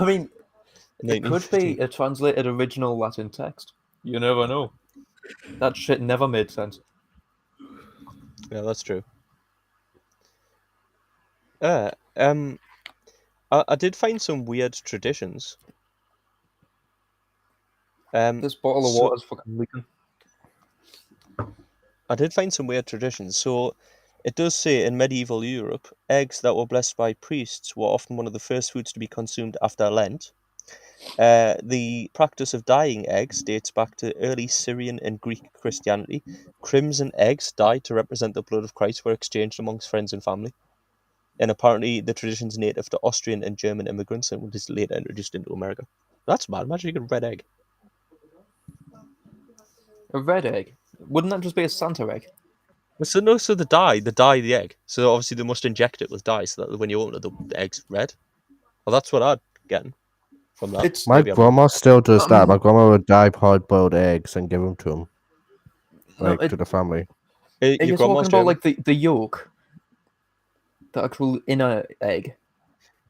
[SPEAKER 1] mean, it could
[SPEAKER 2] 1915.
[SPEAKER 1] be a translated original Latin text. You never know. That shit never made sense.
[SPEAKER 2] Yeah, that's true. I did find some weird traditions.
[SPEAKER 1] This bottle of
[SPEAKER 2] so-
[SPEAKER 1] water's fucking leaking.
[SPEAKER 2] I did find some weird traditions. So it does say in medieval Europe, eggs that were blessed by priests were often one of the first foods to be consumed after Lent. The practice of dyeing eggs dates back to early Syrian and Greek Christianity. Crimson eggs dyed to represent the blood of Christ were exchanged amongst friends and family. And apparently the tradition's native to Austrian and German immigrants and was later introduced into America. That's mad. Imagine you get a red egg.
[SPEAKER 1] A red egg? Wouldn't that just be a Santa egg?
[SPEAKER 2] So no, so they dye the egg. So obviously they must inject it with dye so that when you open it, the egg's red. Well, that's what I'd get from that.
[SPEAKER 1] It's
[SPEAKER 3] My
[SPEAKER 2] Maybe I'm-
[SPEAKER 3] grandma still does that. My grandma would dye hard-boiled eggs and give them to him,
[SPEAKER 1] no,
[SPEAKER 3] to the family.
[SPEAKER 2] Your
[SPEAKER 1] you're
[SPEAKER 2] grandma's
[SPEAKER 1] talking about
[SPEAKER 2] German?
[SPEAKER 1] like the yolk, the actual inner egg.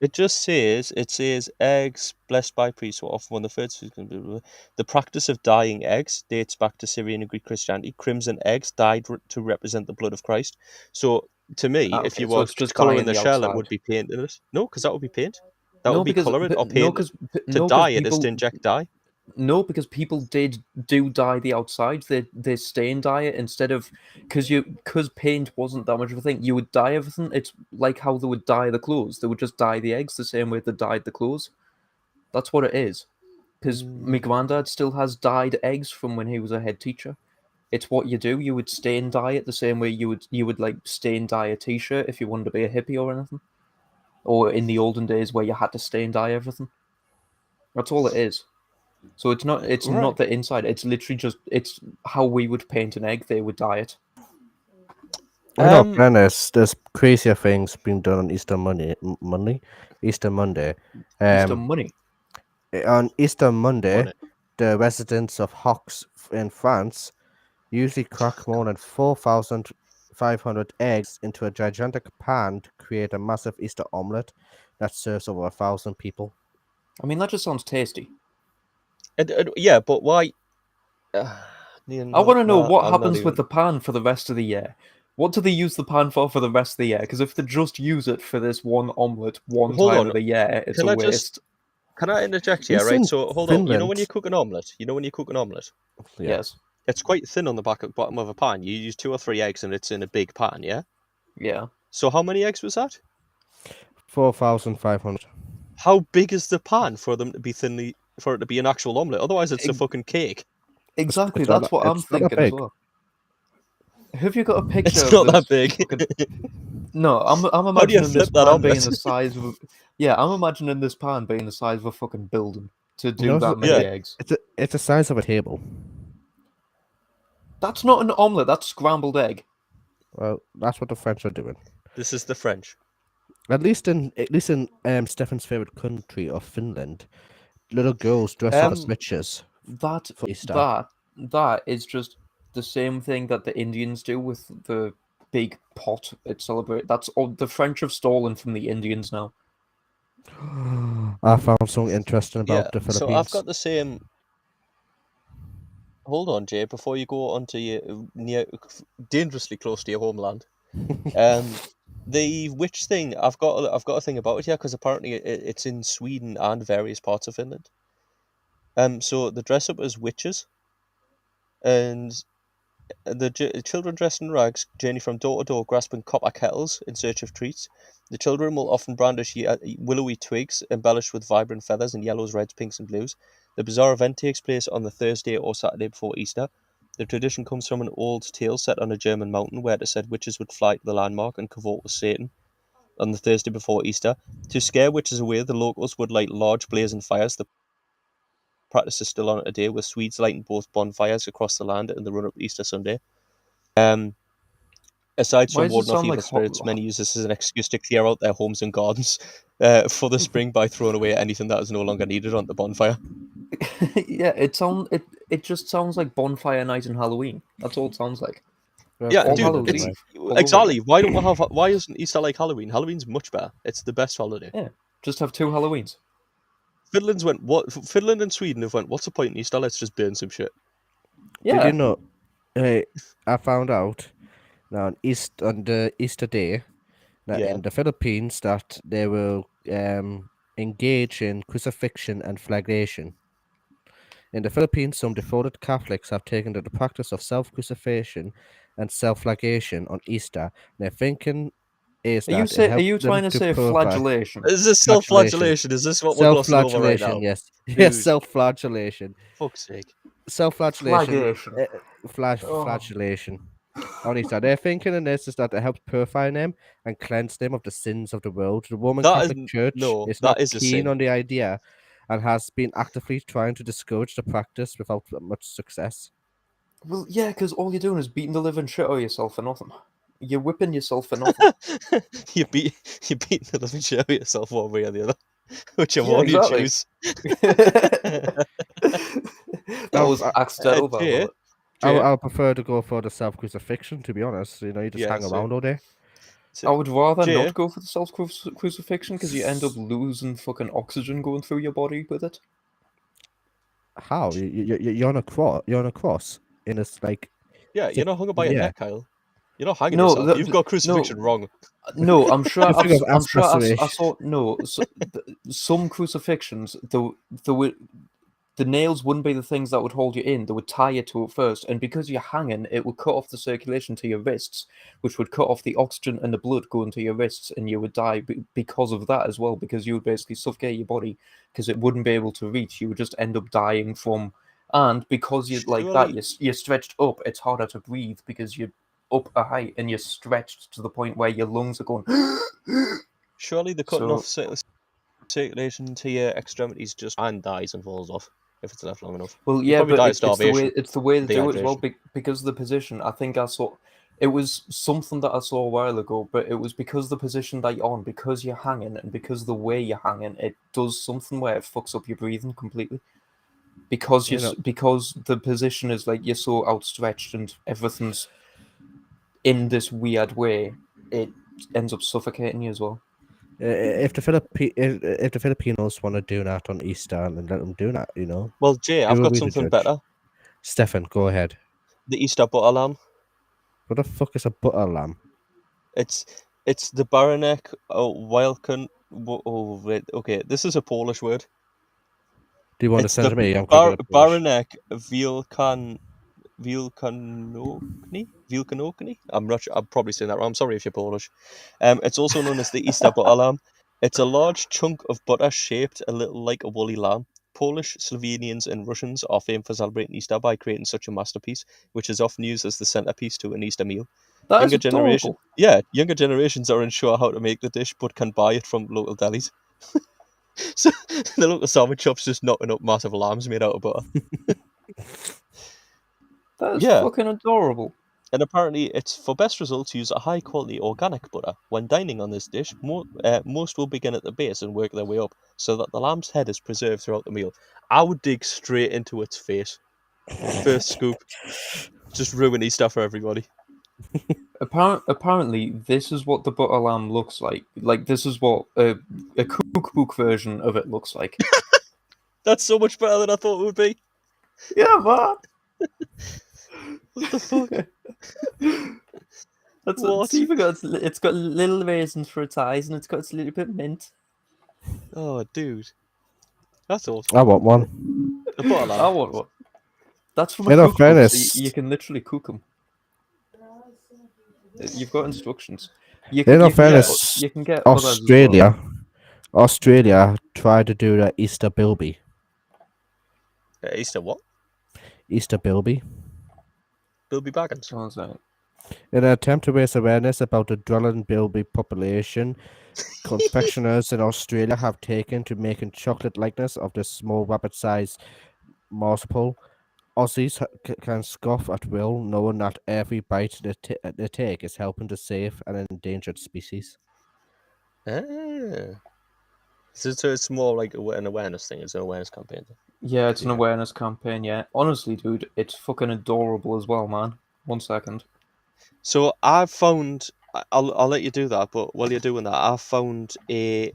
[SPEAKER 2] It says eggs blessed by priests were often one of the first foods. The practice of dyeing eggs dates back to Syrian and Greek Christianity. Crimson eggs dyed to represent the blood of Christ. So to me, if
[SPEAKER 1] Okay,
[SPEAKER 2] you
[SPEAKER 1] so
[SPEAKER 2] were
[SPEAKER 1] it's just
[SPEAKER 2] colouring
[SPEAKER 1] dyeing
[SPEAKER 2] the
[SPEAKER 1] the
[SPEAKER 2] shell, it
[SPEAKER 1] outside.
[SPEAKER 2] would be paint in it. No, because that would be paint. That
[SPEAKER 1] No,
[SPEAKER 2] would be
[SPEAKER 1] because
[SPEAKER 2] colour it or
[SPEAKER 1] no,
[SPEAKER 2] paint
[SPEAKER 1] because
[SPEAKER 2] it. To dye it is to inject dye.
[SPEAKER 1] No, because people do dye the outside. They stain dye it instead of because paint wasn't that much of a thing. You would dye everything. It's like how they would dye the clothes. They would just dye the eggs the same way they dyed the clothes. That's what it is. Because my granddad still has dyed eggs from when he was a head teacher. It's what you do. You would stain dye it the same way you would like stain dye a t-shirt if you wanted to be a hippie or anything. Or in the olden days where you had to stain dye everything. That's all it is. So it's not
[SPEAKER 2] Right.
[SPEAKER 1] the inside. It's literally just it's how we would paint an egg. They would dye it.
[SPEAKER 3] Fairness, there's crazier things being done on Easter Monday. Easter Monday.
[SPEAKER 1] Easter money.
[SPEAKER 3] On Easter Monday,
[SPEAKER 2] Money.
[SPEAKER 3] the residents of Hox in France usually crack more than 4,500 eggs into a gigantic pan to create a massive Easter omelette that serves over 1,000 people.
[SPEAKER 1] I mean, that just sounds tasty.
[SPEAKER 2] Yeah, but why?
[SPEAKER 1] I want to know what happens with
[SPEAKER 2] the.
[SPEAKER 1] the pan for the rest of the year. What do they use the pan for the rest of the year? Because if they just use it for this one omelette one
[SPEAKER 2] Hold
[SPEAKER 1] time
[SPEAKER 2] on.
[SPEAKER 1] of the year, it's
[SPEAKER 2] Can
[SPEAKER 1] a
[SPEAKER 2] I just-
[SPEAKER 1] waste.
[SPEAKER 2] Can I interject here,
[SPEAKER 3] It's
[SPEAKER 2] right?
[SPEAKER 3] in
[SPEAKER 2] So hold on. You know when
[SPEAKER 3] Finland.
[SPEAKER 2] you cook an omelette?
[SPEAKER 3] Yeah.
[SPEAKER 1] Yes.
[SPEAKER 2] It's quite thin on the bottom of a pan. You use 2 or 3 eggs and it's in a big pan, yeah?
[SPEAKER 1] Yeah.
[SPEAKER 2] So how many eggs was that?
[SPEAKER 3] 4,500.
[SPEAKER 2] How big is the pan for them to be for it to be an actual omelette? Otherwise it's a fucking cake.
[SPEAKER 1] Exactly.
[SPEAKER 3] it's not
[SPEAKER 1] That's
[SPEAKER 3] that-
[SPEAKER 1] what I'm
[SPEAKER 3] it's not that
[SPEAKER 1] thinking as
[SPEAKER 3] big.
[SPEAKER 1] well. Have you got a picture?
[SPEAKER 2] It's
[SPEAKER 1] of
[SPEAKER 2] not
[SPEAKER 1] this
[SPEAKER 2] that big.
[SPEAKER 1] fucking- No, I'm
[SPEAKER 2] How do you
[SPEAKER 1] imagining this
[SPEAKER 2] flip that
[SPEAKER 1] pan being
[SPEAKER 2] omelette?
[SPEAKER 1] the size of. Yeah, I'm imagining this pan being the size of a fucking building to do
[SPEAKER 3] No,
[SPEAKER 1] that many
[SPEAKER 2] yeah.
[SPEAKER 1] eggs.
[SPEAKER 3] It's the size of a table.
[SPEAKER 1] That's not an omelette. That's scrambled egg.
[SPEAKER 3] Well, that's what the French are doing.
[SPEAKER 2] This is the French.
[SPEAKER 3] At least in Stefan's favorite country of Finland, little girls dress up as
[SPEAKER 2] Um,
[SPEAKER 3] witches.
[SPEAKER 1] That
[SPEAKER 3] For Easter.
[SPEAKER 1] that is just the same thing that the Indians do with the big pot at celebrate. That's all the French have stolen from the Indians now.
[SPEAKER 3] I found something interesting about
[SPEAKER 2] Yeah.
[SPEAKER 3] the Philippines.
[SPEAKER 2] So I've got the same. hold on, Jay, before you go on to your dangerously close to your homeland. The witch thing, I've got a thing about it here because apparently it's in Sweden and various parts of Finland. So they dress up as witches, and the children dressed in rags journey from door to door grasping copper kettles in search of treats. The children will often brandish willowy twigs embellished with vibrant feathers in yellows, reds, pinks, and blues. The bizarre event takes place on the Thursday or Saturday before Easter. The tradition comes from an old tale set on a German mountain where it is said witches would fly to the landmark and cavort with Satan on the Thursday before Easter. To scare witches away, the locals would light large blazing fires. The practice is still on today, with Swedes lighting both bonfires across the land in the run-up to Easter Sunday. Aside from warding off evil spirits, many use this as an excuse to clear out their homes and gardens for the spring by throwing away anything that is no longer needed on the bonfire.
[SPEAKER 1] Yeah, it just sounds like bonfire night and Halloween. That's all it sounds like.
[SPEAKER 2] Yeah, dude, exactly. Why isn't Easter like Halloween? Halloween's much better. It's the best holiday.
[SPEAKER 1] Yeah, just have 2 Halloweens.
[SPEAKER 2] Finland and Sweden have went, what's the point in Easter? Let's just burn some shit.
[SPEAKER 1] Yeah.
[SPEAKER 3] Did you know? I found out now on the Easter day that in the Philippines that they will engage in crucifixion and flagellation. In the Philippines, some devoted Catholics have taken to the practice of self-crucifixion and self-flagellation on Easter. Their thinking is
[SPEAKER 1] are you trying to say flagellation?
[SPEAKER 2] Is this self-flagellation? Is this what we're glossing over right now?
[SPEAKER 3] Yes. Yes, self-flagellation.
[SPEAKER 2] Fuck's sake.
[SPEAKER 3] Self-flagellation. Flagellation. On Easter. Their thinking in this is that it helps purify them and cleanse them of the sins of the world. The Roman Catholic Church is not keen on the idea and has been actively trying to discourage the practice without much success.
[SPEAKER 1] Well, yeah, because all you're doing is beating the living shit out of yourself for nothing. You're whipping yourself for nothing.
[SPEAKER 2] You're beating the living shit out of yourself one way or the other. Whichever one you choose.
[SPEAKER 1] That was accidental.
[SPEAKER 3] I would prefer to go for the self-crucifixion, to be honest. You know, you just hang around all day.
[SPEAKER 1] I would rather not go for the self-crucifixion because you end up losing fucking oxygen going through your body with it.
[SPEAKER 3] How? You're on a cross. You're on a cross. In a like.
[SPEAKER 2] Yeah, you're not hung by your neck, Kyle. You're not hanging yourself. You've got crucifixion wrong.
[SPEAKER 1] No, I'm sure. I saw. No, some crucifixions, the nails wouldn't be the things that would hold you in. They would tie you to it first, and because you're hanging, it would cut off the circulation to your wrists, which would cut off the oxygen and the blood going to your wrists, and you would die because of that as well. Because you would basically suffocate your body because it wouldn't be able to reach. You would just end up dying from. And because you're stretched up, it's harder to breathe because you're up a height and you're stretched to the point where your lungs are going.
[SPEAKER 2] Surely the cutting off circulation to your extremities just and dies and falls off if it's left long enough.
[SPEAKER 1] Well, yeah, but it's the way they do it as well because of the position. I think I saw it was something that I saw a while ago, but it was because the position that you're on, because you're hanging, and because of the way you're hanging, it does something where it fucks up your breathing completely. Because because the position is like you're so outstretched and everything's in this weird way, it ends up suffocating you as well.
[SPEAKER 3] If the Filipinos want to do that on Easter, then let them do that, you know.
[SPEAKER 2] Well, Jay, I've got something better.
[SPEAKER 3] Stefan, go ahead.
[SPEAKER 2] The Easter butter lamb.
[SPEAKER 3] What the fuck is a butter lamb?
[SPEAKER 2] It's the Baranek Wielkan. Oh wait, okay, this is a Polish word.
[SPEAKER 3] Do you want to send it to me?
[SPEAKER 2] Baranek Wielkanokni? I'm not sure. I'm probably saying that wrong. I'm sorry if you're Polish. It's also known as the Easter butter lamb. It's a large chunk of butter shaped a little like a woolly lamb. Polish, Slovenians, and Russians are famed for celebrating Easter by creating such a masterpiece, which is often used as the centerpiece to an Easter meal. Younger generations are unsure how to make the dish, but can buy it from local delis. So the local sandwich shop's just knocking up massive lambs made out of butter.
[SPEAKER 1] That's fucking adorable.
[SPEAKER 2] And apparently it's for best results use a high quality organic butter. When dining on this dish, most will begin at the base and work their way up so that the lamb's head is preserved throughout the meal. I would dig straight into its face. First scoop. Just ruin Easter for everybody.
[SPEAKER 1] Apparently, this is what the butter lamb looks like. Like, this is what a cookbook version of it looks like.
[SPEAKER 2] That's so much better than I thought it would be.
[SPEAKER 1] Yeah, man.
[SPEAKER 2] What the fuck?
[SPEAKER 1] That's
[SPEAKER 2] What?
[SPEAKER 1] it's even got it's got little raisins for its eyes, and it's got its little bit of mint.
[SPEAKER 2] Oh, dude. That's awesome.
[SPEAKER 3] I want one.
[SPEAKER 2] A butter lamb.
[SPEAKER 1] I want one. That's from a
[SPEAKER 3] In all
[SPEAKER 1] cookbook, so
[SPEAKER 3] fairness-
[SPEAKER 1] you can literally cook them. You've got instructions. You
[SPEAKER 3] In all
[SPEAKER 1] you
[SPEAKER 3] fairness,
[SPEAKER 1] you can get others as well.
[SPEAKER 3] Australia tried to do the Easter Bilby.
[SPEAKER 2] Easter what?
[SPEAKER 3] Easter Bilby.
[SPEAKER 2] Bilby Baggins.
[SPEAKER 1] Sounds like-
[SPEAKER 3] In an attempt to raise awareness about the dwelling bilby population, confectioners in Australia have taken to making chocolate likeness of the small rabbit-sized marsupial. Aussies can scoff at will, knowing that every bite they take is helping to save an endangered species.
[SPEAKER 2] Ah. So it's more like an awareness thing. It's an awareness campaign.
[SPEAKER 1] Yeah, it's an
[SPEAKER 2] Yeah.
[SPEAKER 1] awareness campaign. Yeah, honestly, dude, it's fucking adorable as well, man. 1 second.
[SPEAKER 2] So I've found. I'll let you do that, but while you're doing that, I've found a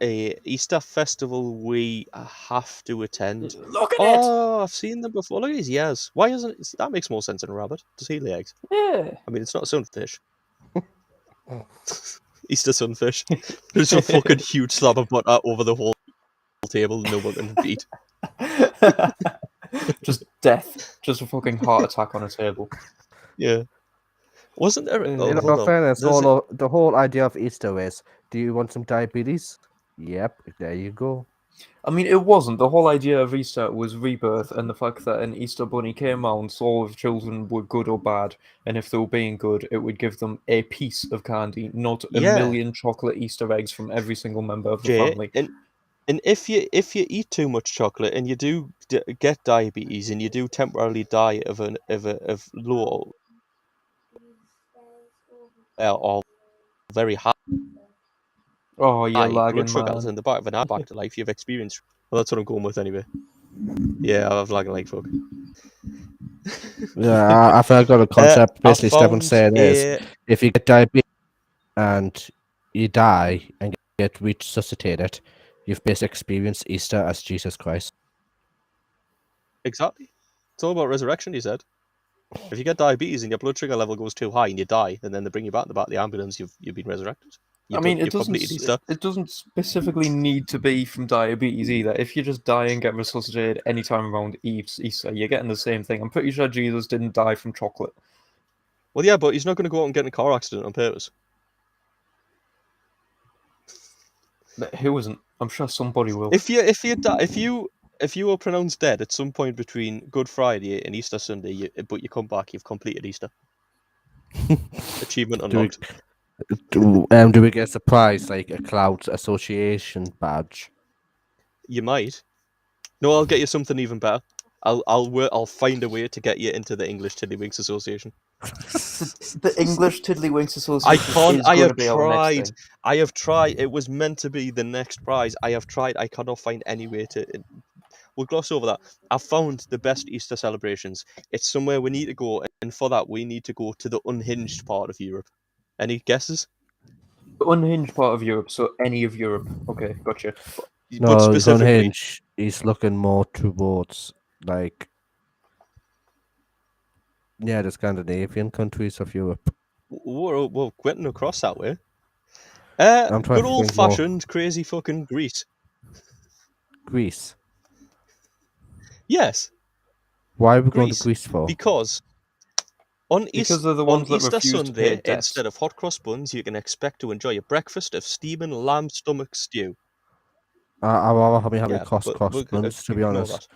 [SPEAKER 2] Easter festival we have to attend.
[SPEAKER 1] Look at
[SPEAKER 2] Oh, I've seen them before. Look at his ears. Why isn't that makes more sense than a rabbit? Does he lay eggs?
[SPEAKER 1] it! Yeah.
[SPEAKER 2] I mean, it's not a sunfish. Easter sunfish. There's a fucking huge slab of butter over the whole table. No one can beat.
[SPEAKER 1] Just death. Just a fucking heart attack on a table.
[SPEAKER 2] Yeah. Wasn't there?
[SPEAKER 3] In
[SPEAKER 2] hold
[SPEAKER 3] all
[SPEAKER 2] on.
[SPEAKER 3] fairness,
[SPEAKER 2] There's
[SPEAKER 3] the whole idea of Easter is, do you want some diabetes? Yep, there you go.
[SPEAKER 1] I mean, it wasn't. The whole idea of Easter was rebirth and the fact that an Easter bunny came out and saw if children were good or bad, and if they were being good, it would give them a piece of candy, not a
[SPEAKER 2] Yeah.
[SPEAKER 1] million chocolate Easter eggs from every single member of the
[SPEAKER 2] Jay,
[SPEAKER 1] family.
[SPEAKER 2] and if you eat too much chocolate and you do get diabetes and you do temporarily die of low or very high
[SPEAKER 1] Oh, you're
[SPEAKER 2] blood
[SPEAKER 1] lagging,
[SPEAKER 2] sugars
[SPEAKER 1] man.
[SPEAKER 2] in the back of an hour back to life, you've experienced. Well, that's what I'm going with anyway. Yeah, I'm lagging like fuck.
[SPEAKER 3] Yeah, I feel I got a concept.
[SPEAKER 2] I
[SPEAKER 3] Basically, Stefan
[SPEAKER 2] found
[SPEAKER 3] saying is,
[SPEAKER 2] a-
[SPEAKER 3] if you get diabetes and you die and get resuscitated, you've basically experienced Easter as Jesus Christ.
[SPEAKER 2] Exactly. It's all about resurrection, he said. If you get diabetes and your blood sugar level goes too high and you die, and then they bring you back in the back of the ambulance, you've been resurrected.
[SPEAKER 1] I mean, it
[SPEAKER 2] you've completed Easter.
[SPEAKER 1] doesn't specifically need to be from diabetes either. If you just die and get resuscitated anytime around Easter, you're getting the same thing. I'm pretty sure Jesus didn't die from chocolate.
[SPEAKER 2] Well, yeah, but he's not going to go out and get in a car accident on purpose.
[SPEAKER 1] Who isn't? I'm sure somebody will.
[SPEAKER 2] If you were pronounced dead at some point between Good Friday and Easter Sunday, but you come back, you've completed Easter. Achievement unlocked.
[SPEAKER 3] Do we get a surprise like a Clouds Association badge?
[SPEAKER 2] You might. No, I'll get you something even better. I'll find a way to get you into the English Tiddlywinks Association.
[SPEAKER 1] The English Tiddlywinks Association.
[SPEAKER 2] I can't.
[SPEAKER 1] Is
[SPEAKER 2] I
[SPEAKER 1] going
[SPEAKER 2] have
[SPEAKER 1] to be our next
[SPEAKER 2] tried.
[SPEAKER 1] thing.
[SPEAKER 2] I have tried. It was meant to be the next prize. I have tried. I cannot find any way to. We'll gloss over that. I've found the best Easter celebrations. It's somewhere we need to go, and for that we need to go to the unhinged part of Europe. Any guesses?
[SPEAKER 1] The unhinged part of Europe, so any of Europe. Okay, gotcha.
[SPEAKER 2] But
[SPEAKER 3] No, he's
[SPEAKER 2] specifically,
[SPEAKER 3] unhinged. He's looking more towards like the Scandinavian countries of Europe.
[SPEAKER 2] we're getting across that way.
[SPEAKER 3] I'm trying
[SPEAKER 2] Good
[SPEAKER 3] to think more.
[SPEAKER 2] old-fashioned crazy fucking Greece.
[SPEAKER 3] Greece.
[SPEAKER 2] Yes,
[SPEAKER 3] Why are we going
[SPEAKER 2] Greece,
[SPEAKER 3] to Greece for?
[SPEAKER 2] because on
[SPEAKER 1] Because they're the ones that
[SPEAKER 2] Easter
[SPEAKER 1] refuse to pay
[SPEAKER 2] Sunday,
[SPEAKER 1] debts.
[SPEAKER 2] instead of hot cross buns, you can expect to enjoy a breakfast of steaming lamb stomach stew.
[SPEAKER 3] I'd rather have me having
[SPEAKER 2] Yeah,
[SPEAKER 3] cross
[SPEAKER 2] but
[SPEAKER 3] buns, to be
[SPEAKER 2] ignore
[SPEAKER 3] honest.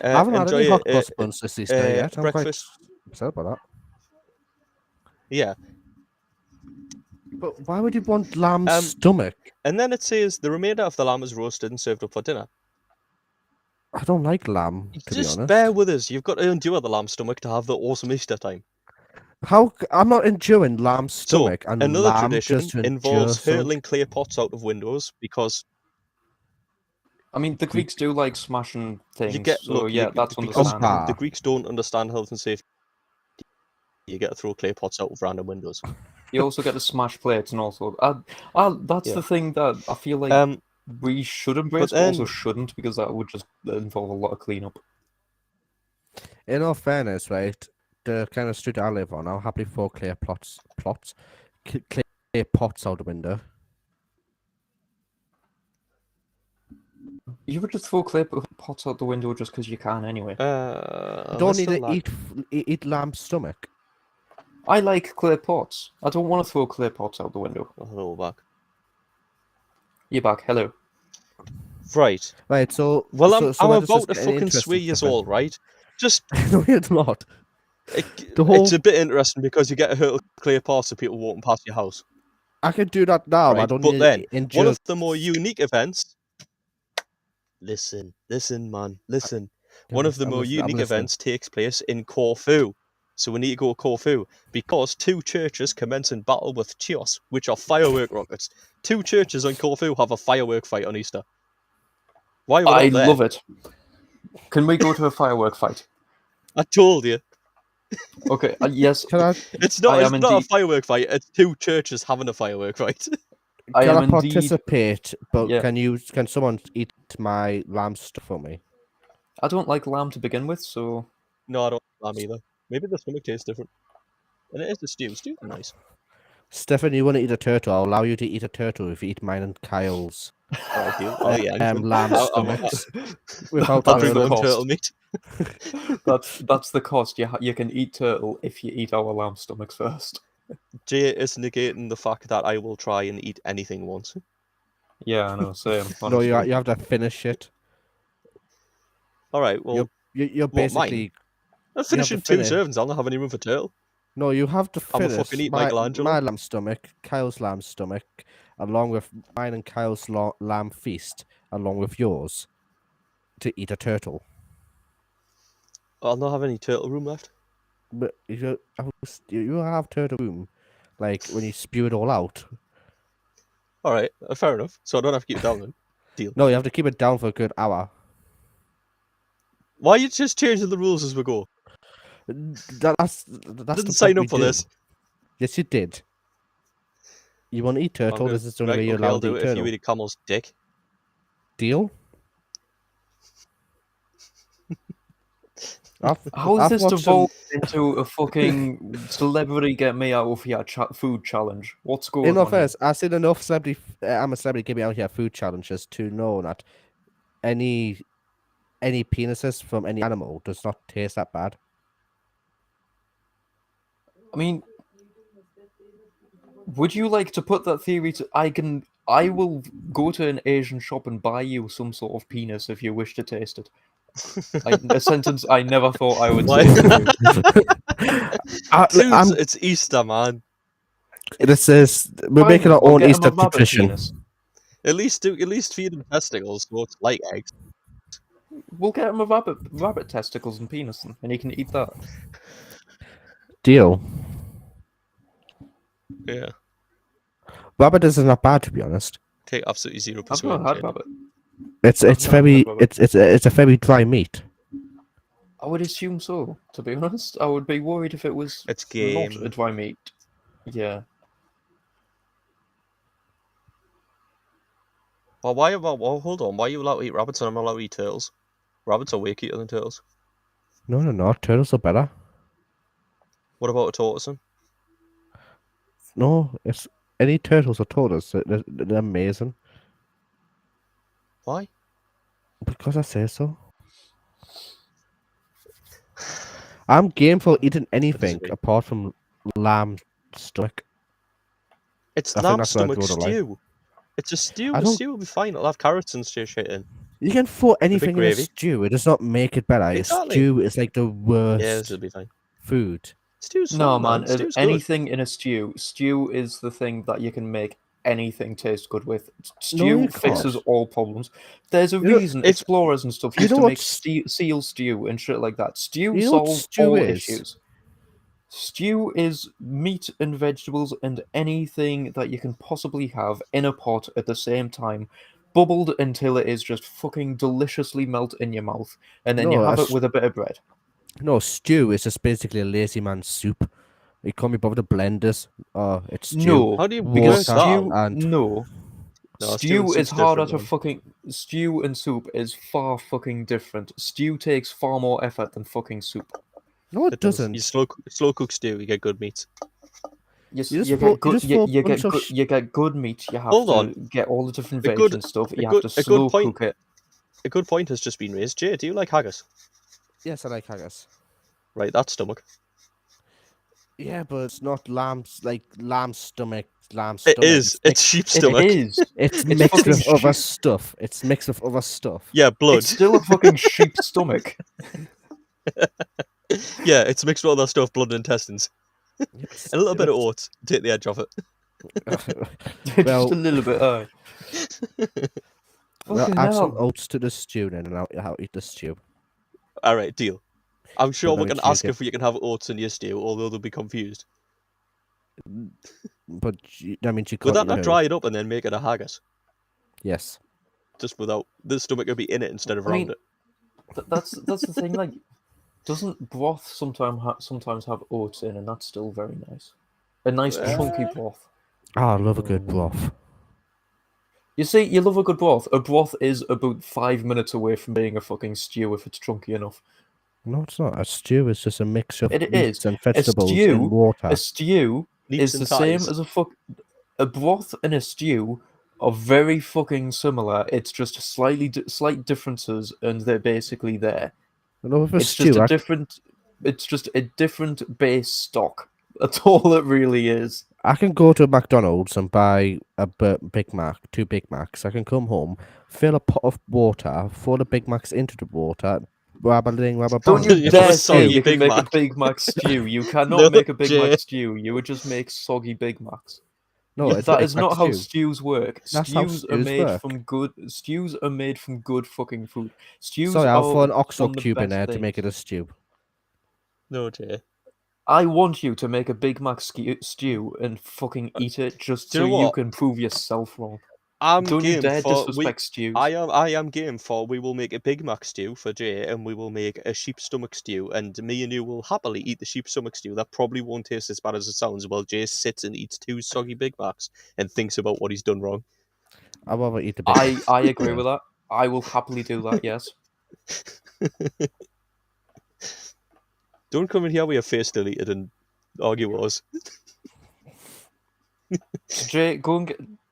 [SPEAKER 2] that.
[SPEAKER 3] I haven't had
[SPEAKER 2] Enjoy
[SPEAKER 3] any hot
[SPEAKER 2] a-
[SPEAKER 3] cross buns this Easter yet. I'm quite
[SPEAKER 2] breakfast.
[SPEAKER 3] upset about that.
[SPEAKER 2] Yeah,
[SPEAKER 3] But why would you want lamb
[SPEAKER 2] Um,
[SPEAKER 3] stomach?
[SPEAKER 2] and then it says the remainder of the lamb is roasted and served up for dinner.
[SPEAKER 3] I don't like lamb, to be
[SPEAKER 2] Just
[SPEAKER 3] honest.
[SPEAKER 2] bear with us. You've got to endure the lamb stomach to have the awesome Easter time.
[SPEAKER 3] I'm not enduring lamb stomach and
[SPEAKER 2] Another
[SPEAKER 3] lamb
[SPEAKER 2] tradition
[SPEAKER 3] just to endure
[SPEAKER 2] involves
[SPEAKER 3] something.
[SPEAKER 2] hurling clay pots out of windows because
[SPEAKER 1] I mean, the Greeks do like smashing things,
[SPEAKER 2] you get
[SPEAKER 1] so
[SPEAKER 2] look,
[SPEAKER 1] yeah,
[SPEAKER 2] you-
[SPEAKER 1] that's
[SPEAKER 2] because
[SPEAKER 1] understandable.
[SPEAKER 2] the Greeks don't understand health and safety. You get to throw clay pots out of random windows.
[SPEAKER 1] You also get to smash plates, and also, that's
[SPEAKER 2] Yeah.
[SPEAKER 1] the thing that I feel like we should embrace, but also
[SPEAKER 2] then-
[SPEAKER 1] shouldn't, because that would just involve a lot of cleanup.
[SPEAKER 3] In all fairness, right, the kind of street I live on, I'll happily throw clay pots out the window.
[SPEAKER 1] You would just throw clay pots out the window just because you can anyway.
[SPEAKER 3] You don't need to eat lamb's stomach.
[SPEAKER 1] I like clay pots. I don't want to throw clay pots out the window.
[SPEAKER 2] Oh, hello, back.
[SPEAKER 1] You're back. Hello.
[SPEAKER 2] Right.
[SPEAKER 3] Right, so...
[SPEAKER 2] Well,
[SPEAKER 3] so
[SPEAKER 2] I'm
[SPEAKER 3] let us
[SPEAKER 2] about
[SPEAKER 3] just
[SPEAKER 2] to
[SPEAKER 3] get an
[SPEAKER 2] fucking
[SPEAKER 3] interesting
[SPEAKER 2] sway years
[SPEAKER 3] step in.
[SPEAKER 2] old, right? Just...
[SPEAKER 3] No, it's not. The whole...
[SPEAKER 2] It's a bit interesting because you get a hurtle clay pots of people walking past your house.
[SPEAKER 3] I can do that now,
[SPEAKER 2] Right,
[SPEAKER 3] I don't
[SPEAKER 2] but
[SPEAKER 3] need
[SPEAKER 2] then,
[SPEAKER 3] to endure...
[SPEAKER 2] one of the more unique events... Listen, man, listen. One of the more unique events takes place in Corfu. So we need to go to Corfu because 2 churches commence in battle with Chios, which are firework rockets. 2 churches in Corfu have a firework fight on Easter. Why
[SPEAKER 1] I
[SPEAKER 2] there?
[SPEAKER 1] love it. Can we go to a firework fight?
[SPEAKER 2] I told you.
[SPEAKER 1] Okay, yes.
[SPEAKER 2] It's not a firework fight, it's 2 churches having a firework fight.
[SPEAKER 1] I
[SPEAKER 3] Can
[SPEAKER 1] am
[SPEAKER 3] I participate, but
[SPEAKER 1] Yeah.
[SPEAKER 3] can someone eat my lamb stuff for me?
[SPEAKER 1] I don't like lamb to begin with, so...
[SPEAKER 2] No, I don't like lamb either. Maybe the stomach tastes different. And it is the stew. Stew's nice.
[SPEAKER 3] Stefan, you want to eat a turtle? I'll allow you to eat a turtle if you eat mine and Kyle's.
[SPEAKER 2] Oh, yeah.
[SPEAKER 3] Lamb stomachs.
[SPEAKER 2] I'll bring my own turtle meat.
[SPEAKER 1] That's the cost. You can eat turtle if you eat our lamb stomachs first.
[SPEAKER 2] Jay is negating the fact that I will try and eat anything once.
[SPEAKER 1] Yeah, I know. Same.
[SPEAKER 3] No, you have to finish it.
[SPEAKER 2] All right. Well,
[SPEAKER 3] you're basically.
[SPEAKER 2] I'm finishing 2 servings. I'll not have any room for turtle.
[SPEAKER 3] No, you have to finish.
[SPEAKER 2] I'm a fucking eat Michelangelo.
[SPEAKER 3] My lamb stomach, Kyle's lamb stomach, along with mine and Kyle's lamb feast, along with yours, to eat a turtle.
[SPEAKER 2] I'll not have any turtle room left.
[SPEAKER 3] But you have turtle room, like when you spew it all out.
[SPEAKER 2] All right, fair enough. So I don't have to keep it down then. Deal.
[SPEAKER 3] No, you have to keep it down for a good hour.
[SPEAKER 2] Why are you just changing the rules as we go?
[SPEAKER 3] That's
[SPEAKER 2] didn't sign up for this.
[SPEAKER 3] Yes, you did. You want to eat turtle? This is the only way you're allowed to eat turtle.
[SPEAKER 2] If you eat a camel's dick.
[SPEAKER 3] Deal?
[SPEAKER 1] How is this devolved into a fucking celebrity get me out of here food challenge? What's going on?
[SPEAKER 3] In all fairness, I've seen enough celebrity. I'm a celebrity get me out here food challenges to know that any penises from any animal does not taste that bad.
[SPEAKER 1] I mean, would you like to put that theory to... I will go to an Asian shop and buy you some sort of penis if you wish to taste it. A sentence I never thought I would say.
[SPEAKER 2] It's Easter, man.
[SPEAKER 3] This is we're making our own Easter tradition.
[SPEAKER 2] At least feed them testicles, so it's like eggs.
[SPEAKER 1] We'll get him a rabbit testicles and penis, and he can eat that.
[SPEAKER 3] Deal.
[SPEAKER 2] Yeah.
[SPEAKER 3] Rabbit is not bad, to be honest.
[SPEAKER 2] Take absolutely 0%.
[SPEAKER 1] I've not had rabbit.
[SPEAKER 3] It's a very dry meat.
[SPEAKER 1] I would assume so. To be honest, I would be worried if it was not a dry meat. Yeah.
[SPEAKER 2] Well, hold on. Why are you allowed to eat rabbits and I'm allowed to eat turtles? Rabbits are way cuter than turtles.
[SPEAKER 3] No. Turtles are better.
[SPEAKER 2] What about a tortoise?
[SPEAKER 3] No, it's any turtles or tortoise. They're amazing.
[SPEAKER 2] Why?
[SPEAKER 3] Because I say so. I'm game for eating anything apart from lamb stomach.
[SPEAKER 2] It's lamb stomach stew. It's a stew. A stew will be fine. It'll have carrots and shit in.
[SPEAKER 3] You can throw anything in a stew. It does not make it better.
[SPEAKER 2] Exactly.
[SPEAKER 3] A stew is like the worst
[SPEAKER 2] this will be fine.
[SPEAKER 3] Food.
[SPEAKER 2] Stew's
[SPEAKER 1] no,
[SPEAKER 2] fun,
[SPEAKER 1] man.
[SPEAKER 2] Stew's
[SPEAKER 1] anything in a stew. Stew is the thing that you can make anything taste good with. Stew fixes all problems. There's a reason explorers and stuff used to make seal stew and shit like that. Stew solves all issues. Stew is meat and vegetables and anything that you can possibly have in a pot at the same time, bubbled until it is just fucking deliciously melt in your mouth, and then you have it with a bit of bread.
[SPEAKER 3] No, stew is just basically a lazy man's soup. You can't be bothered to blend this. It's stew.
[SPEAKER 1] No,
[SPEAKER 2] how do you
[SPEAKER 1] because stew? No, stew is harder to fucking. stew and soup is far fucking different. Stew takes far more effort than fucking soup.
[SPEAKER 3] No, it
[SPEAKER 2] does.
[SPEAKER 3] doesn't.
[SPEAKER 2] You slow cook stew, you get good meats.
[SPEAKER 1] You
[SPEAKER 3] just
[SPEAKER 1] get
[SPEAKER 3] throw- you
[SPEAKER 1] good.
[SPEAKER 3] just throw a
[SPEAKER 1] You
[SPEAKER 3] bunch
[SPEAKER 1] get
[SPEAKER 3] of
[SPEAKER 1] good. You get good meat. You have
[SPEAKER 2] Hold
[SPEAKER 1] to
[SPEAKER 2] on.
[SPEAKER 1] get all the different
[SPEAKER 2] A
[SPEAKER 1] veg
[SPEAKER 2] good-
[SPEAKER 1] and stuff.
[SPEAKER 2] a
[SPEAKER 1] You have
[SPEAKER 2] good-
[SPEAKER 1] to
[SPEAKER 2] a good
[SPEAKER 1] slow
[SPEAKER 2] point.
[SPEAKER 1] cook it.
[SPEAKER 2] A good point has just been raised. Jay, do you like haggis?
[SPEAKER 3] Yes, I like haggis.
[SPEAKER 2] Right, that's stomach.
[SPEAKER 3] Yeah, but it's not lamb's stomach.
[SPEAKER 2] It is. It's sheep's stomach.
[SPEAKER 1] It is.
[SPEAKER 3] It's
[SPEAKER 1] It's
[SPEAKER 3] mixed
[SPEAKER 1] fucking
[SPEAKER 3] with other
[SPEAKER 1] sheep.
[SPEAKER 3] stuff. It's mixed with other stuff.
[SPEAKER 2] Yeah, blood.
[SPEAKER 1] It's still a fucking sheep stomach.
[SPEAKER 2] Yeah, it's mixed with other stuff, blood and intestines.
[SPEAKER 3] Yeah,
[SPEAKER 2] A little bit of oats. Take the edge off it.
[SPEAKER 1] Just
[SPEAKER 3] Well-
[SPEAKER 1] a little bit.
[SPEAKER 3] Well,
[SPEAKER 1] Fucking
[SPEAKER 3] add some
[SPEAKER 1] hell.
[SPEAKER 3] oats to the stew then, and I'll eat the stew.
[SPEAKER 2] All right, deal. I'm sure
[SPEAKER 3] But
[SPEAKER 2] we
[SPEAKER 3] let
[SPEAKER 2] can
[SPEAKER 3] me check
[SPEAKER 2] ask
[SPEAKER 3] it.
[SPEAKER 2] if you can have oats in your stew, although they'll be confused.
[SPEAKER 3] But that means you
[SPEAKER 2] Would
[SPEAKER 3] can't.
[SPEAKER 2] that not dry it up and then make it a haggis?
[SPEAKER 3] Yes.
[SPEAKER 2] Just without the stomach would be in it instead of
[SPEAKER 1] I mean,
[SPEAKER 2] around it.
[SPEAKER 1] That's the thing. Like, doesn't broth sometimes have oats in, and that's still very nice. A nice chunky broth.
[SPEAKER 3] Oh, I love a good broth.
[SPEAKER 1] You see, you love a good broth. A broth is about 5 minutes away from being a fucking stew if it's chunky enough.
[SPEAKER 3] No, it's not. A stew is just a mixture of
[SPEAKER 1] It
[SPEAKER 3] meats
[SPEAKER 1] is.
[SPEAKER 3] and vegetables
[SPEAKER 1] stew-
[SPEAKER 3] in water.
[SPEAKER 1] A stew
[SPEAKER 2] Leaps
[SPEAKER 1] is the
[SPEAKER 2] and
[SPEAKER 1] same
[SPEAKER 2] ties.
[SPEAKER 1] as a broth and a stew are very fucking similar. It's just slight differences, and they're basically there.
[SPEAKER 3] No, with a
[SPEAKER 1] It's
[SPEAKER 3] stew,
[SPEAKER 1] just a
[SPEAKER 3] I-
[SPEAKER 1] different. It's just a different base stock. That's all it really is.
[SPEAKER 3] I can go to McDonald's and buy a Big Mac, 2 Big Macs. I can come home, fill a pot of water, throw the Big Macs into the water,
[SPEAKER 1] Don't
[SPEAKER 2] You
[SPEAKER 1] you
[SPEAKER 2] have
[SPEAKER 1] dare
[SPEAKER 2] a
[SPEAKER 1] say
[SPEAKER 2] soggy
[SPEAKER 1] you can
[SPEAKER 2] Big
[SPEAKER 1] make
[SPEAKER 2] Mac.
[SPEAKER 1] a Big Mac stew. You cannot
[SPEAKER 2] No,
[SPEAKER 1] make a Big
[SPEAKER 2] Jay.
[SPEAKER 1] Mac stew. You would just make soggy Big Macs.
[SPEAKER 3] No, it's
[SPEAKER 1] That
[SPEAKER 3] Big
[SPEAKER 1] is
[SPEAKER 3] Mac
[SPEAKER 1] not how
[SPEAKER 3] stew.
[SPEAKER 1] stews work.
[SPEAKER 3] That's how
[SPEAKER 1] Stews are
[SPEAKER 3] stews
[SPEAKER 1] made
[SPEAKER 3] work.
[SPEAKER 1] from good. Stews are made from good fucking food. Stews
[SPEAKER 3] Sorry, I'll
[SPEAKER 1] are
[SPEAKER 3] throw an oxo
[SPEAKER 1] one of the
[SPEAKER 3] cube in
[SPEAKER 1] best
[SPEAKER 3] there to make
[SPEAKER 1] things.
[SPEAKER 3] it a stew.
[SPEAKER 2] No, Jay.
[SPEAKER 1] I want you to make a Big Mac stew and fucking eat it just
[SPEAKER 2] do you
[SPEAKER 1] so
[SPEAKER 2] know
[SPEAKER 1] you
[SPEAKER 2] what?
[SPEAKER 1] can prove yourself wrong.
[SPEAKER 2] I'm
[SPEAKER 1] Don't you
[SPEAKER 2] game
[SPEAKER 1] dare
[SPEAKER 2] for
[SPEAKER 1] disrespect stews.
[SPEAKER 2] I am game for we will make a Big Mac stew for Jay and we will make a sheep stomach stew and me and you will happily eat the sheep stomach stew. That probably won't taste as bad as it sounds while Jay sits and eats 2 soggy Big Macs and thinks about what he's done wrong.
[SPEAKER 3] I'd rather eat the Big Mac.
[SPEAKER 1] I agree with that. I will happily do that, yes.
[SPEAKER 2] Don't come in here with your face deleted and argue with us.
[SPEAKER 1] Jay, go and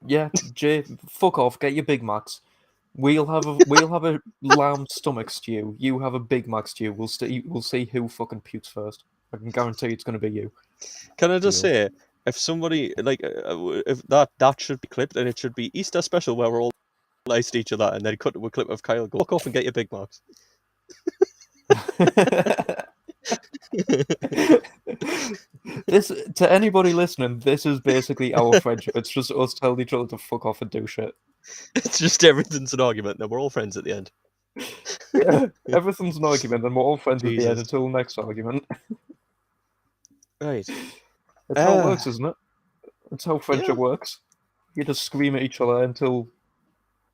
[SPEAKER 1] get Jay, fuck off, get your Big Macs. We'll have a lamb stomach stew. You have a Big Mac stew. We'll see who fucking pukes first. I can guarantee it's gonna be you.
[SPEAKER 2] Can I just
[SPEAKER 3] Deal.
[SPEAKER 2] say, if somebody if that should be clipped and it should be Easter special where we're all nice to each other and then cut to a clip of Kyle go fuck off and get your Big Macs.
[SPEAKER 1] This to anybody listening, this is basically our friendship. It's just us telling each other to fuck off and do shit.
[SPEAKER 2] It's just everything's an argument. Now we're all friends at the end.
[SPEAKER 1] Yeah, everything's an argument, and we're all friends at the end
[SPEAKER 2] Jesus.
[SPEAKER 1] until the next argument.
[SPEAKER 2] Right.
[SPEAKER 1] That's how it works, isn't it? That's how friendship
[SPEAKER 2] Yeah.
[SPEAKER 1] works. You just scream at each other until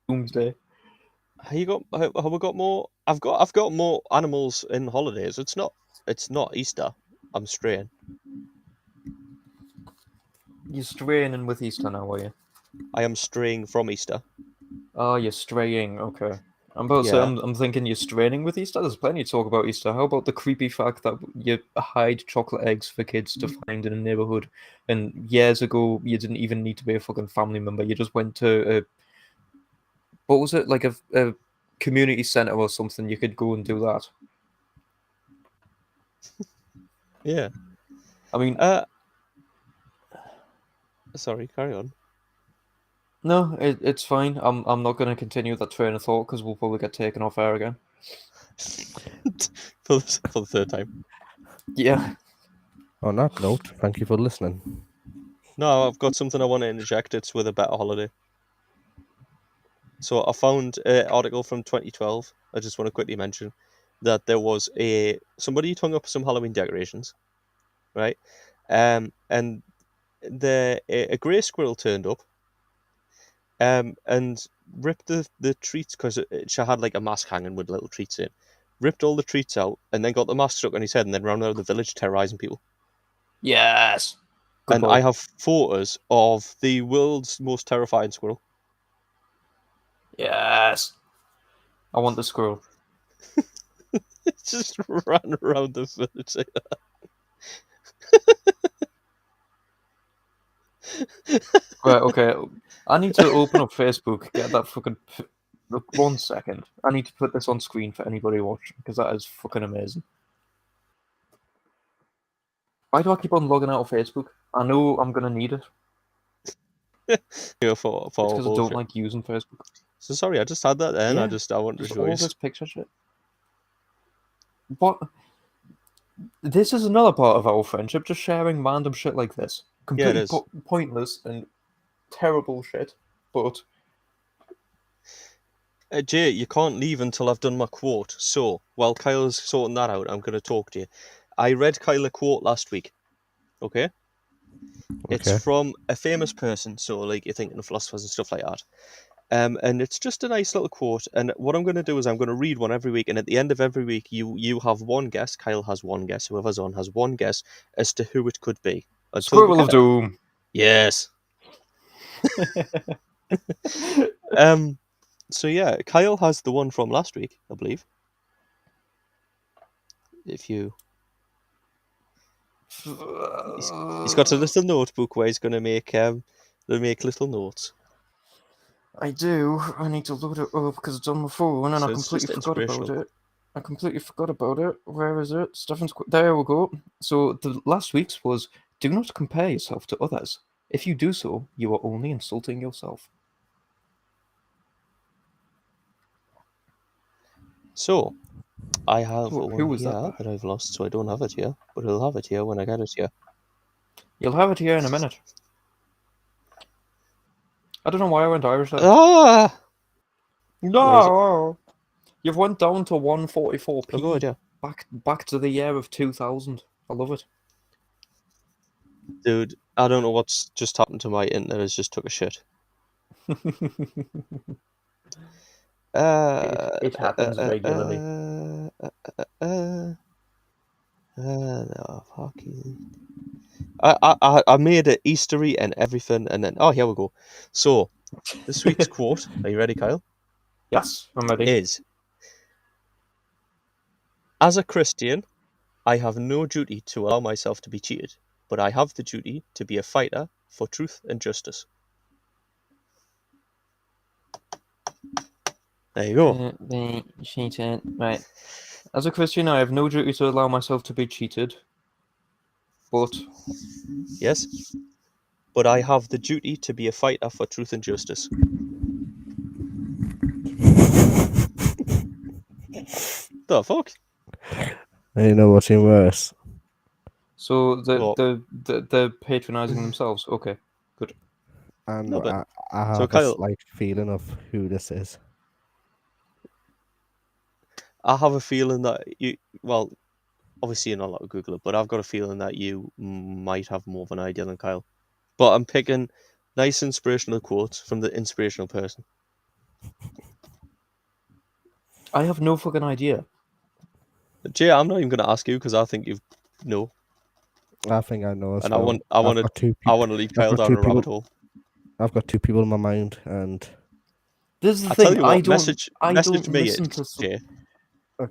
[SPEAKER 1] doomsday.
[SPEAKER 2] Have we got more? I've got more animals in holidays. It's not Easter. I'm straying.
[SPEAKER 1] You're straying in with Easter now, are you?
[SPEAKER 2] I am straying from Easter.
[SPEAKER 1] Oh, you're straying. Okay. I'm about to say,
[SPEAKER 2] Yeah.
[SPEAKER 1] I'm thinking you're straining with Easter. There's plenty to talk about Easter. How about the creepy fact that you hide chocolate eggs for kids to find in a neighborhood, and years ago you didn't even need to be a fucking family member. You just went to what was it, like a community center or something? You could go and do that.
[SPEAKER 2] Yeah.
[SPEAKER 1] I mean,
[SPEAKER 2] Sorry. Carry on.
[SPEAKER 1] no, it's fine. I'm not going to continue that train of thought because we'll probably get taken off air again.
[SPEAKER 2] for the third time.
[SPEAKER 1] Yeah.
[SPEAKER 3] On that note, thank you for listening.
[SPEAKER 2] No, I've got something I want to interject. It's with a better holiday. So I found an article from 2012. I just want to quickly mention that there was somebody hung up some Halloween decorations, right? And a grey squirrel turned up, and ripped the treats because she had like a mask hanging with little treats in. Ripped all the treats out and then got the mask stuck on his head and then ran out of the village terrorizing people.
[SPEAKER 1] Yes. Good
[SPEAKER 2] And
[SPEAKER 1] boy.
[SPEAKER 2] I have photos of the world's most terrifying squirrel.
[SPEAKER 1] Yes. I want the squirrel.
[SPEAKER 2] It just ran around the village.
[SPEAKER 1] Right, okay. I need to open up Facebook, get that fucking... Look, 1 second. I need to put this on screen for anybody watching, because that is fucking amazing. Why do I keep on logging out of Facebook? I know I'm gonna need it.
[SPEAKER 2] Yeah, for
[SPEAKER 1] It's because I don't
[SPEAKER 2] bullshit.
[SPEAKER 1] like using Facebook.
[SPEAKER 2] So sorry, I just had that then.
[SPEAKER 1] Yeah,
[SPEAKER 2] I wanted to
[SPEAKER 1] Just
[SPEAKER 2] show
[SPEAKER 1] all
[SPEAKER 2] you.
[SPEAKER 1] this picture shit. What? This is another part of our friendship, just sharing random shit like this.
[SPEAKER 2] Yeah, it
[SPEAKER 1] Completely
[SPEAKER 2] is.
[SPEAKER 1] pointless and terrible shit, but...
[SPEAKER 2] Jay, you can't leave until I've done my quote. So, while Kyle's sorting that out, I'm going to talk to you. I read Kyle a quote last week. Okay? It's
[SPEAKER 3] Okay.
[SPEAKER 2] from a famous person, so like you're thinking of philosophers and stuff like that. And it's just a nice little quote. And what I'm going to do is I'm going to read one every week, and at the end of every week, you have one guess. Kyle has one guess. Whoever's on has one guess as to who it could be. Until we
[SPEAKER 1] Squirrel of
[SPEAKER 2] get it.
[SPEAKER 1] Doom!
[SPEAKER 2] Yes. So yeah, Kyle has the one from last week, I believe. If you, he's got a little notebook where he's going to make little notes.
[SPEAKER 1] I do. I need to load it up because it's on my phone and
[SPEAKER 2] So
[SPEAKER 1] I
[SPEAKER 2] it's
[SPEAKER 1] completely
[SPEAKER 2] just
[SPEAKER 1] forgot about
[SPEAKER 2] inspirational.
[SPEAKER 1] it. I completely forgot about it. Where is it? There we go. So the last week's was, do not compare yourself to others. If you do so, you are only insulting yourself.
[SPEAKER 2] So, I have
[SPEAKER 1] Who
[SPEAKER 2] one
[SPEAKER 1] was
[SPEAKER 2] here
[SPEAKER 1] that?
[SPEAKER 2] that I've lost, so I don't have it here, but I'll have it here when I get it here.
[SPEAKER 1] You'll have it here in a minute. I don't know why I went Irish then.
[SPEAKER 2] Ah!
[SPEAKER 1] No! You've went down to 144p.
[SPEAKER 2] Oh god, yeah.
[SPEAKER 1] Back to the year of 2000. I love it.
[SPEAKER 2] Dude, I don't know what's just happened to my internet. It's just took a shit.
[SPEAKER 1] It happens regularly.
[SPEAKER 2] No, fuck you. I made it Eastery and everything, and then here we go. So this week's quote. Are you ready, Kyle?
[SPEAKER 1] Yes, I'm ready.
[SPEAKER 2] Is, as a Christian, I have no duty to allow myself to be cheated, but I have the duty to be a fighter for truth and justice. There you go.
[SPEAKER 1] Right. As a Christian, I have no duty to allow myself to be cheated. But
[SPEAKER 2] Yes, but I have the duty to be a fighter for truth and justice. The fuck?
[SPEAKER 3] I know what's even worse.
[SPEAKER 1] so
[SPEAKER 2] What?
[SPEAKER 1] they're patronizing themselves. Okay, good.
[SPEAKER 3] And
[SPEAKER 2] No, but-
[SPEAKER 3] I have
[SPEAKER 2] So,
[SPEAKER 3] a
[SPEAKER 2] Kyle-
[SPEAKER 3] slight feeling of who this is.
[SPEAKER 2] I have a feeling that you, well, obviously you're not allowed to Google it, but I've got a feeling that you might have more of an idea than Kyle. But I'm picking nice inspirational quotes from the inspirational person.
[SPEAKER 1] I have no fucking idea.
[SPEAKER 2] Jay, I'm not even going to ask you because I think you know,
[SPEAKER 3] I think I know as
[SPEAKER 2] and
[SPEAKER 3] well.
[SPEAKER 2] I want to lead Kyle
[SPEAKER 3] got
[SPEAKER 2] down
[SPEAKER 3] two
[SPEAKER 2] a rabbit hole.
[SPEAKER 3] I've got two people in my mind, and
[SPEAKER 1] This is the
[SPEAKER 2] I tell
[SPEAKER 1] thing.
[SPEAKER 2] you what,
[SPEAKER 1] I don't
[SPEAKER 2] message me
[SPEAKER 1] listen
[SPEAKER 2] it,
[SPEAKER 1] to.
[SPEAKER 2] Jay.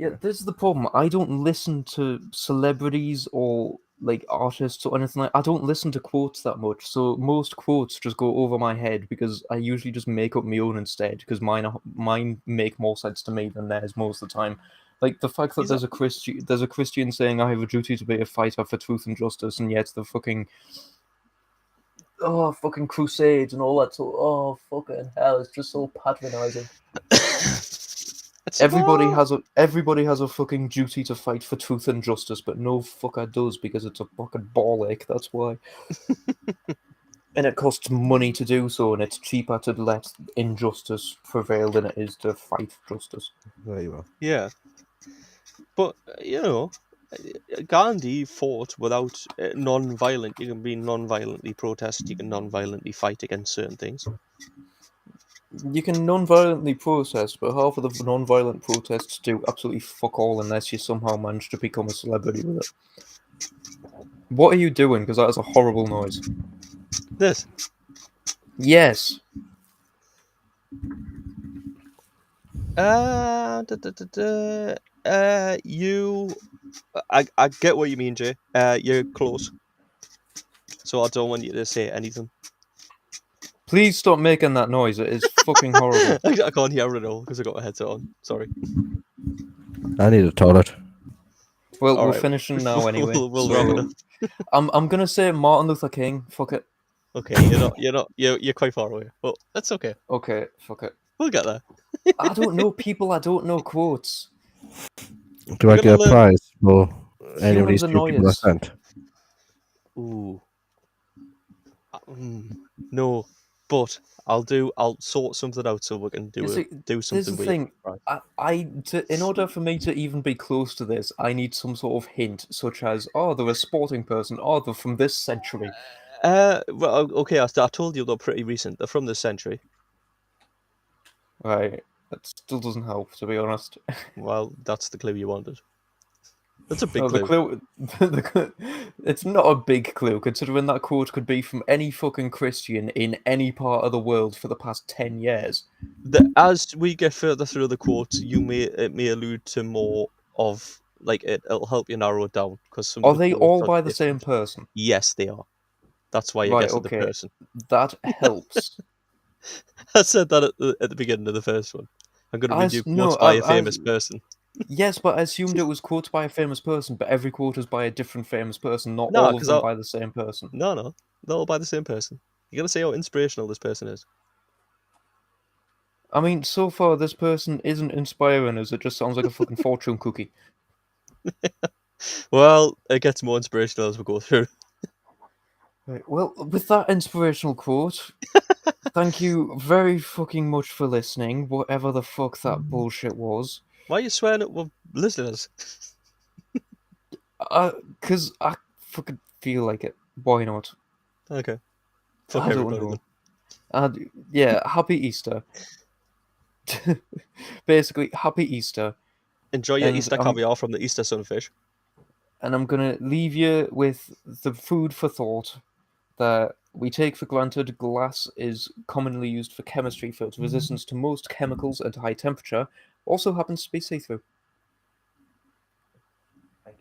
[SPEAKER 1] Yeah, this is the problem. I don't listen to celebrities or like artists or anything like. I don't listen to quotes that much, so most quotes just go over my head because I usually just make up my own instead because mine make more sense to me than theirs most of the time. Like the fact that there's a Christian saying I have a duty to be a fighter for truth and justice, and yet the fucking fucking crusades and all that. So fucking hell, it's just so patronizing. Everybody has a fucking duty to fight for truth and justice, but no fucker does because it's a fucking ball ache. That's why. And it costs money to do so, and it's cheaper to let injustice prevail than it is to fight justice.
[SPEAKER 3] there you are.
[SPEAKER 2] Yeah, but you know, Gandhi fought without non-violent. You can be non-violently protest. You can non-violently fight against certain things.
[SPEAKER 1] You can non-violently protest, but half of the non-violent protests do absolutely fuck all unless you somehow manage to become a celebrity with it. What are you doing? Because that is a horrible noise.
[SPEAKER 2] This.
[SPEAKER 1] Yes.
[SPEAKER 2] I get what you mean, Jay. You're close. So I don't want you to say anything.
[SPEAKER 1] Please stop making that noise. It is fucking horrible.
[SPEAKER 2] I can't hear it at all because I got my headset on. Sorry.
[SPEAKER 3] I need a toilet.
[SPEAKER 1] Well,
[SPEAKER 2] All
[SPEAKER 1] we're
[SPEAKER 2] right.
[SPEAKER 1] finishing now anyway.
[SPEAKER 2] We'll wrap it up.
[SPEAKER 1] I'm gonna say Martin Luther King. Fuck it.
[SPEAKER 2] Okay, you're quite far away. Well, that's okay.
[SPEAKER 1] Okay, fuck it.
[SPEAKER 2] We'll get there.
[SPEAKER 1] I don't know people. I don't know quotes.
[SPEAKER 3] Do I get a
[SPEAKER 2] learn-
[SPEAKER 3] prize for any of these
[SPEAKER 1] Humans
[SPEAKER 3] two
[SPEAKER 1] annoy
[SPEAKER 3] people I
[SPEAKER 1] us.
[SPEAKER 3] sent?
[SPEAKER 2] Ooh. No, but I'll sort something out so we can do
[SPEAKER 1] See,
[SPEAKER 2] do
[SPEAKER 1] Here's
[SPEAKER 2] something
[SPEAKER 1] the
[SPEAKER 2] weird.
[SPEAKER 1] thing.
[SPEAKER 2] Right.
[SPEAKER 1] In order for me to even be close to this, I need some sort of hint, such as, oh, they're a sporting person, oh, they're from this century.
[SPEAKER 2] Well, okay, I told you they're pretty recent. They're from this century.
[SPEAKER 1] Right. That still doesn't help, to be honest.
[SPEAKER 2] Well, that's the clue you wanted. That's a big
[SPEAKER 1] No,
[SPEAKER 2] clue.
[SPEAKER 1] It's not a big clue, considering that quote could be from any fucking Christian in any part of the world for the past 10 years.
[SPEAKER 2] As we get further through the quotes, it may allude to more of like it'll help you narrow it down because some.
[SPEAKER 1] Are
[SPEAKER 2] of the
[SPEAKER 1] they
[SPEAKER 2] quotes
[SPEAKER 1] all
[SPEAKER 2] are
[SPEAKER 1] by the
[SPEAKER 2] different.
[SPEAKER 1] same person?
[SPEAKER 2] Yes, they are. That's why you're
[SPEAKER 1] Right,
[SPEAKER 2] guessing
[SPEAKER 1] okay.
[SPEAKER 2] the person.
[SPEAKER 1] That helps.
[SPEAKER 2] I said that at the beginning of the first one. I'm going to read you quotes by a famous person.
[SPEAKER 1] Yes, but I assumed it was quotes by a famous person, but every quote is by a different famous person, not
[SPEAKER 2] No,
[SPEAKER 1] all of
[SPEAKER 2] 'cause
[SPEAKER 1] them by the same person.
[SPEAKER 2] No, they're all by the same person. You got to see how inspirational this person is.
[SPEAKER 1] I mean, so far this person isn't inspiring us, it just sounds like a fucking fortune cookie.
[SPEAKER 2] Well, it gets more inspirational as we go through.
[SPEAKER 1] Right, well, with that inspirational quote, thank you very fucking much for listening, whatever the fuck that bullshit was.
[SPEAKER 2] Why are you swearing at listeners?
[SPEAKER 1] Because I fucking feel like it. Why not?
[SPEAKER 2] Okay. Fuck
[SPEAKER 1] I don't
[SPEAKER 2] everybody
[SPEAKER 1] know. Yeah, happy Easter. Basically, happy Easter.
[SPEAKER 2] Enjoy your
[SPEAKER 1] And
[SPEAKER 2] Easter caviar from the Easter sunfish.
[SPEAKER 1] And I'm going to leave you with the food for thought that we take for granted glass is commonly used for chemistry for its resistance to most chemicals at high temperature, also happens to be see-through. Thank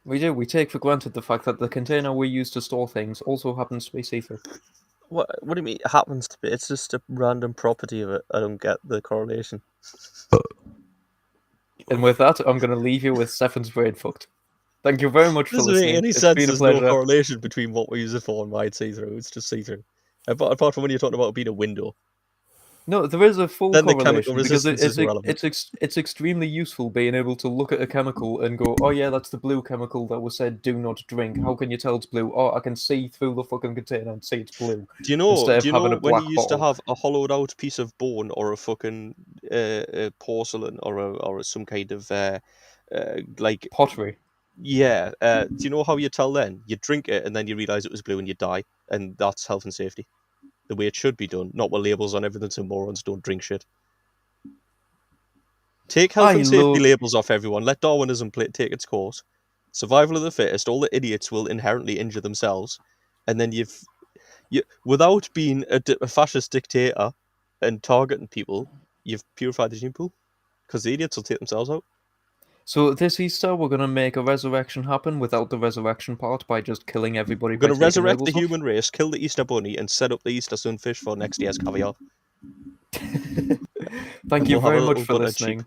[SPEAKER 1] you. We take for granted the fact that the container we use to store things also happens to be see-through.
[SPEAKER 2] What do you mean it happens to be? It's just a random property of it. I don't get the correlation.
[SPEAKER 1] And with that, I'm going to leave you with Stefan's brain fucked. Thank you very much for listening.
[SPEAKER 2] Doesn't make any
[SPEAKER 1] It's
[SPEAKER 2] sense.
[SPEAKER 1] been a
[SPEAKER 2] There's
[SPEAKER 1] pleasure.
[SPEAKER 2] no correlation between what we use it for and why it's see-through. It's just see-through. Apart from when you're talking about it being a window.
[SPEAKER 1] No, there is a full
[SPEAKER 2] Then the
[SPEAKER 1] correlation
[SPEAKER 2] chemical
[SPEAKER 1] because
[SPEAKER 2] resistance is irrelevant.
[SPEAKER 1] it's extremely useful being able to look at a chemical and go, oh yeah, that's the blue chemical that was said do not drink. How can you tell it's blue? Oh, I can see through the fucking container and see it's blue.
[SPEAKER 2] Do you know
[SPEAKER 1] having a
[SPEAKER 2] when
[SPEAKER 1] black
[SPEAKER 2] you used
[SPEAKER 1] bottle.
[SPEAKER 2] to have a hollowed out piece of bone or a fucking porcelain or some kind of like
[SPEAKER 1] Pottery?
[SPEAKER 2] Yeah. Do you know how you tell then? You drink it and then you realise it was blue and you die, and that's health and safety. The way it should be done, not with labels on everything so morons don't drink shit. Take health and safety labels off everyone. Let Darwinism take its course. Survival of the fittest. All the idiots will inherently injure themselves, and then you without being a fascist dictator and targeting people, you've purified the gene pool because the idiots will take themselves out.
[SPEAKER 1] So this Easter, we're going to make a resurrection happen without the resurrection part by just killing everybody.
[SPEAKER 2] We're going to resurrect the human race, kill the Easter bunny, and set up the Easter sunfish for next year's caviar.
[SPEAKER 1] Thank you very much for listening.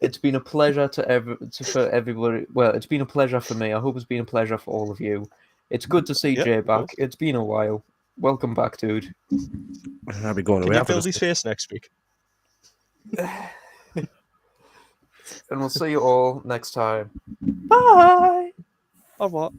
[SPEAKER 1] It's been a pleasure for everybody. Well, it's been a pleasure for me. I hope it's been a pleasure for all of you. It's good to see Jay back. It's been a while. Welcome back, dude.
[SPEAKER 3] I'll be going away.
[SPEAKER 2] Can you build his face next week?
[SPEAKER 1] And we'll see you all next time. Bye!
[SPEAKER 2] Or what?